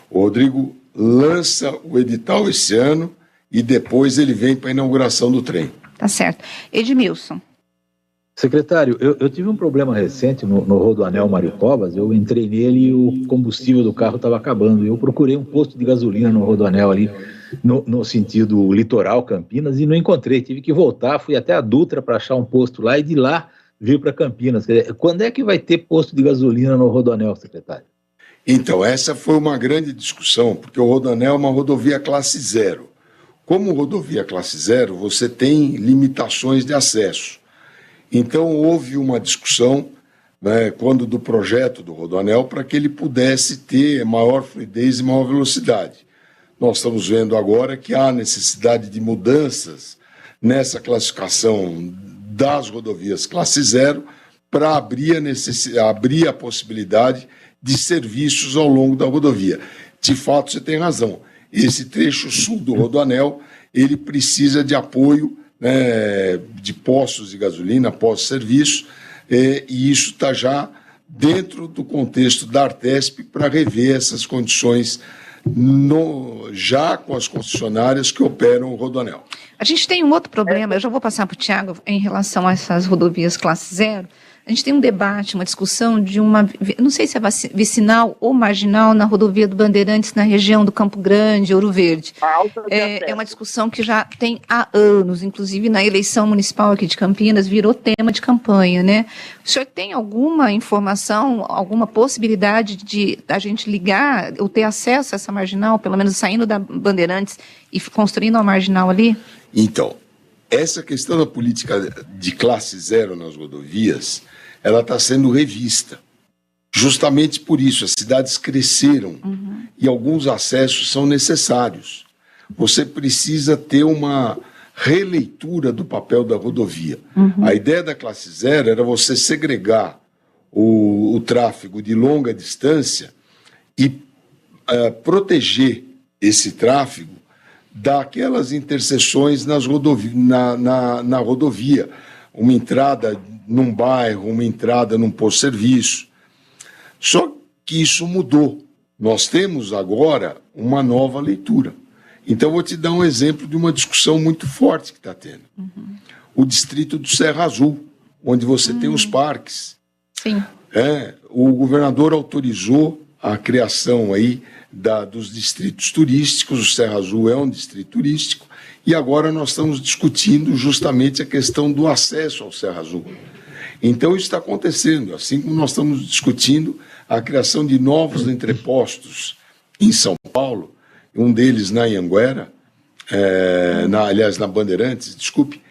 Speaker 2: o Rodrigo lança o edital esse ano e depois ele vem para a inauguração do trem.
Speaker 8: Tá certo. Edmilson.
Speaker 9: Secretário, eu tive um problema recente no Rodoanel Mariocóbas. Eu entrei nele e o combustível do carro estava acabando. Eu procurei um posto de gasolina no Rodoanel ali, no sentido litoral, Campinas, e não encontrei. Tive que voltar, fui até a Dutra para achar um posto lá e de lá vir para Campinas. Quando é que vai ter posto de gasolina no Rodoanel, secretário?
Speaker 2: Então, essa foi uma grande discussão, porque o Rodoanel é uma rodovia classe 0. Como rodovia classe 0, você tem limitações de acesso. Então, houve uma discussão, né, quando do projeto do Rodoanel, para que ele pudesse ter maior fluidez e maior velocidade. Nós estamos vendo agora que há necessidade de mudanças nessa classificação das rodovias classe 0 para abrir a possibilidade de serviços ao longo da rodovia. De fato, você tem razão. Esse trecho sul do Rodoanel, ele precisa de apoio, né, de postos de gasolina, postos de serviço, e isso está já dentro do contexto da Artesp para rever essas condições já com as concessionárias que operam o Rodoanel.
Speaker 8: A gente tem um outro problema, eu já vou passar para o Tiago em relação a essas rodovias classe 0. A gente tem um debate, uma discussão de não sei se é vicinal ou marginal, na rodovia do Bandeirantes, na região do Campo Grande, Ouro Verde. É uma discussão que já tem há anos, inclusive na eleição municipal aqui de Campinas, virou tema de campanha, né? O senhor tem alguma informação, alguma possibilidade de a gente ligar ou ter acesso a essa marginal, pelo menos saindo da Bandeirantes e construindo uma marginal ali?
Speaker 2: Então, essa questão da política de classe zero nas rodovias, ela está sendo revista. Justamente por isso, as cidades cresceram e alguns acessos são necessários. Você precisa ter uma releitura do papel da rodovia. A ideia da classe zero era você segregar o tráfego de longa distância e proteger esse tráfego daquelas interseções na rodovia. Uma entrada num bairro, uma entrada num posto de serviço. Só que isso mudou. Nós temos agora uma nova leitura. Então, eu vou te dar um exemplo de uma discussão muito forte que está tendo. O distrito do Serra Azul, onde você tem os parques.
Speaker 8: Sim.
Speaker 2: O governador autorizou a criação aí dos distritos turísticos. O Serra Azul é um distrito turístico. E agora nós estamos discutindo justamente a questão do acesso ao Serra Azul. Então, isso está acontecendo, assim como nós estamos discutindo a criação de novos entrepostos em São Paulo, um deles na Anhanguera, aliás, na Bandeirantes, desculpe,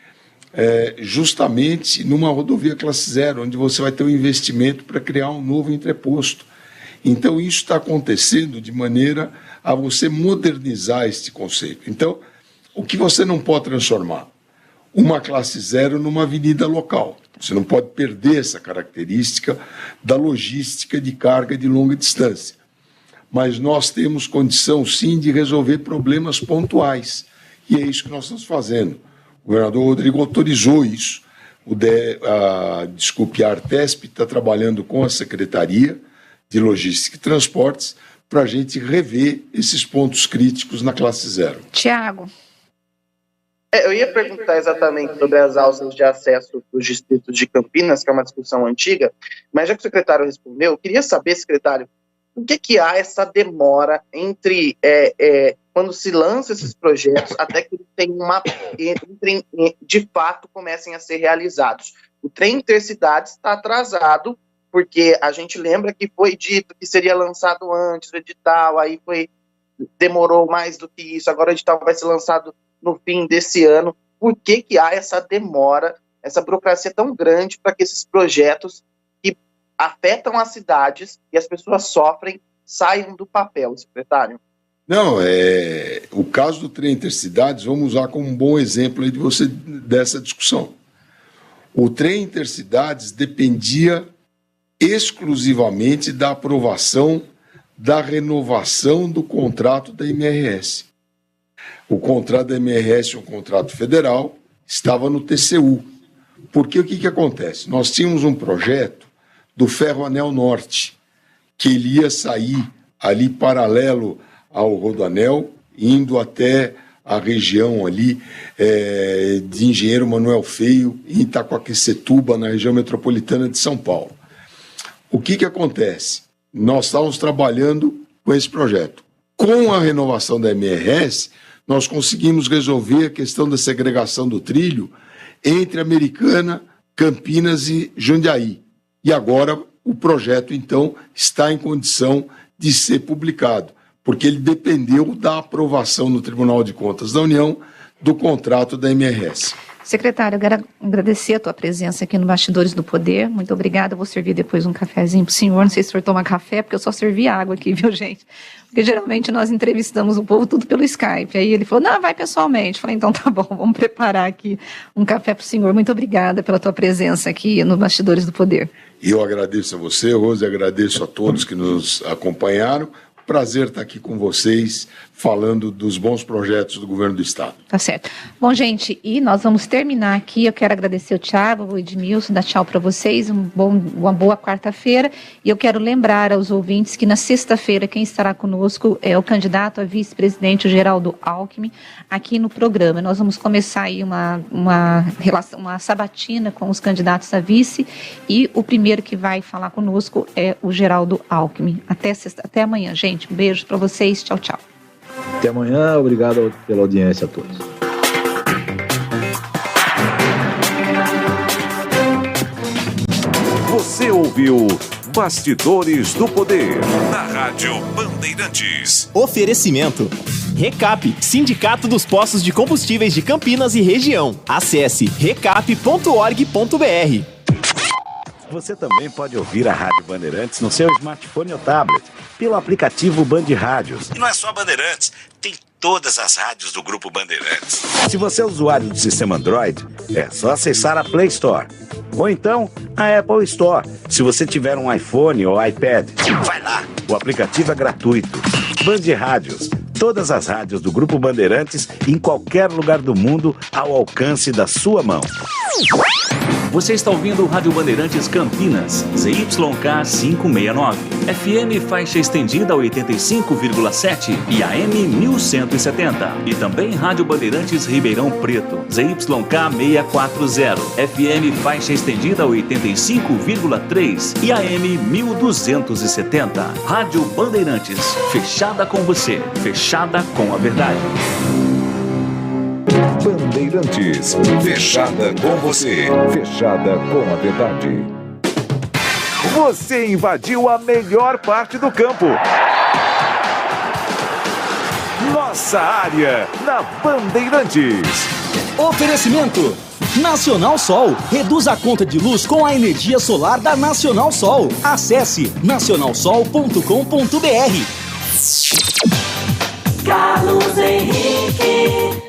Speaker 2: justamente numa rodovia classe zero, onde você vai ter um investimento para criar um novo entreposto. Então, isso está acontecendo de maneira a você modernizar este conceito. Então, o que você não pode transformar? Uma classe zero numa avenida local. Você não pode perder essa característica da logística de carga de longa distância. Mas nós temos condição, sim, de resolver problemas pontuais. E é isso que nós estamos fazendo. O governador Rodrigo autorizou isso. A Artesp está trabalhando com a Secretaria de Logística e Transportes para a gente rever esses pontos críticos na classe zero.
Speaker 8: Tiago.
Speaker 1: Eu ia perguntar exatamente sobre as alças de acesso dos distritos de Campinas, que é uma discussão antiga, mas já que o secretário respondeu, eu queria saber, secretário, por que há essa demora entre quando se lança esses projetos até que de fato comecem a ser realizados? O trem intercidades está atrasado, porque a gente lembra que foi dito que seria lançado antes do edital, aí demorou mais do que isso, agora o edital vai ser lançado no fim desse ano. Por que há essa demora, essa burocracia tão grande para que esses projetos que afetam as cidades e as pessoas sofrem saiam do papel, secretário?
Speaker 2: Não, o caso do trem intercidades, vamos usar como um bom exemplo aí dessa discussão. O trem intercidades dependia exclusivamente da aprovação da renovação do contrato da MRS. O contrato da MRS é um contrato federal, estava no TCU. Porque o que acontece? Nós tínhamos um projeto do Ferroanel Norte, que ele ia sair ali paralelo ao Rodoanel, indo até a região ali de Engenheiro Manuel Feio, em Itacoaquecetuba, na região metropolitana de São Paulo. O que acontece? Nós estávamos trabalhando com esse projeto. Com a renovação da MRS, nós conseguimos resolver a questão da segregação do trilho entre Americana, Campinas e Jundiaí. E agora o projeto, então, está em condição de ser publicado, porque ele dependeu da aprovação no Tribunal de Contas da União do contrato da MRS.
Speaker 8: Secretário, eu quero agradecer a tua presença aqui no Bastidores do Poder. Muito obrigada. Eu vou servir depois um cafezinho para o senhor. Não sei se o senhor toma café, porque eu só servi água aqui, viu, gente? Porque geralmente nós entrevistamos o povo tudo pelo Skype. Aí ele falou, não, vai pessoalmente. Eu falei, então tá bom, vamos preparar aqui um café para o senhor. Muito obrigada pela tua presença aqui no Bastidores do Poder.
Speaker 2: Eu agradeço a você, Rose, agradeço a todos que nos acompanharam. Prazer estar aqui com vocês, falando dos bons projetos do governo do Estado.
Speaker 8: Tá certo. Bom, gente, e nós vamos terminar aqui. Eu quero agradecer o Thiago, o Edmilson, dar tchau para vocês, uma boa quarta-feira. E eu quero lembrar aos ouvintes que na sexta-feira quem estará conosco é o candidato a vice-presidente, o Geraldo Alckmin, aqui no programa. Nós vamos começar aí uma sabatina com os candidatos a vice, e o primeiro que vai falar conosco é o Geraldo Alckmin. Até amanhã, gente. Um beijo para vocês. Tchau, tchau.
Speaker 9: Até amanhã, obrigado pela audiência a todos.
Speaker 14: Você ouviu Bastidores do Poder, na Rádio Bandeirantes.
Speaker 7: Oferecimento. Recap, Sindicato dos Postos de Combustíveis de Campinas e Região. Acesse recap.org.br.
Speaker 4: Você também pode ouvir a Rádio Bandeirantes no seu smartphone ou tablet, pelo aplicativo Band Rádios. E não é só Bandeirantes, tem todas as rádios do Grupo Bandeirantes. Se você é usuário do sistema Android, é só acessar a Play Store. Ou então, a Apple Store, se você tiver um iPhone ou iPad. Vai lá, o aplicativo é gratuito. Band Rádios, todas as rádios do Grupo Bandeirantes em qualquer lugar do mundo ao alcance da sua mão.
Speaker 3: Você está ouvindo o Rádio Bandeirantes Campinas, ZYK 569, FM faixa estendida 85,7 e AM 1170. E também Rádio Bandeirantes Ribeirão Preto, ZYK 640, FM faixa estendida 85,3 e AM 1270. Rádio Bandeirantes, fechada com você, fechada com a verdade.
Speaker 14: Bandeirantes, fechada com você, fechada com a verdade. Você invadiu a melhor parte do campo. Nossa área, na Bandeirantes.
Speaker 15: Oferecimento Nacional Sol. Reduz a conta de luz com a energia solar da Nacional Sol. Acesse nacionalsol.com.br.
Speaker 22: Carlos Henrique.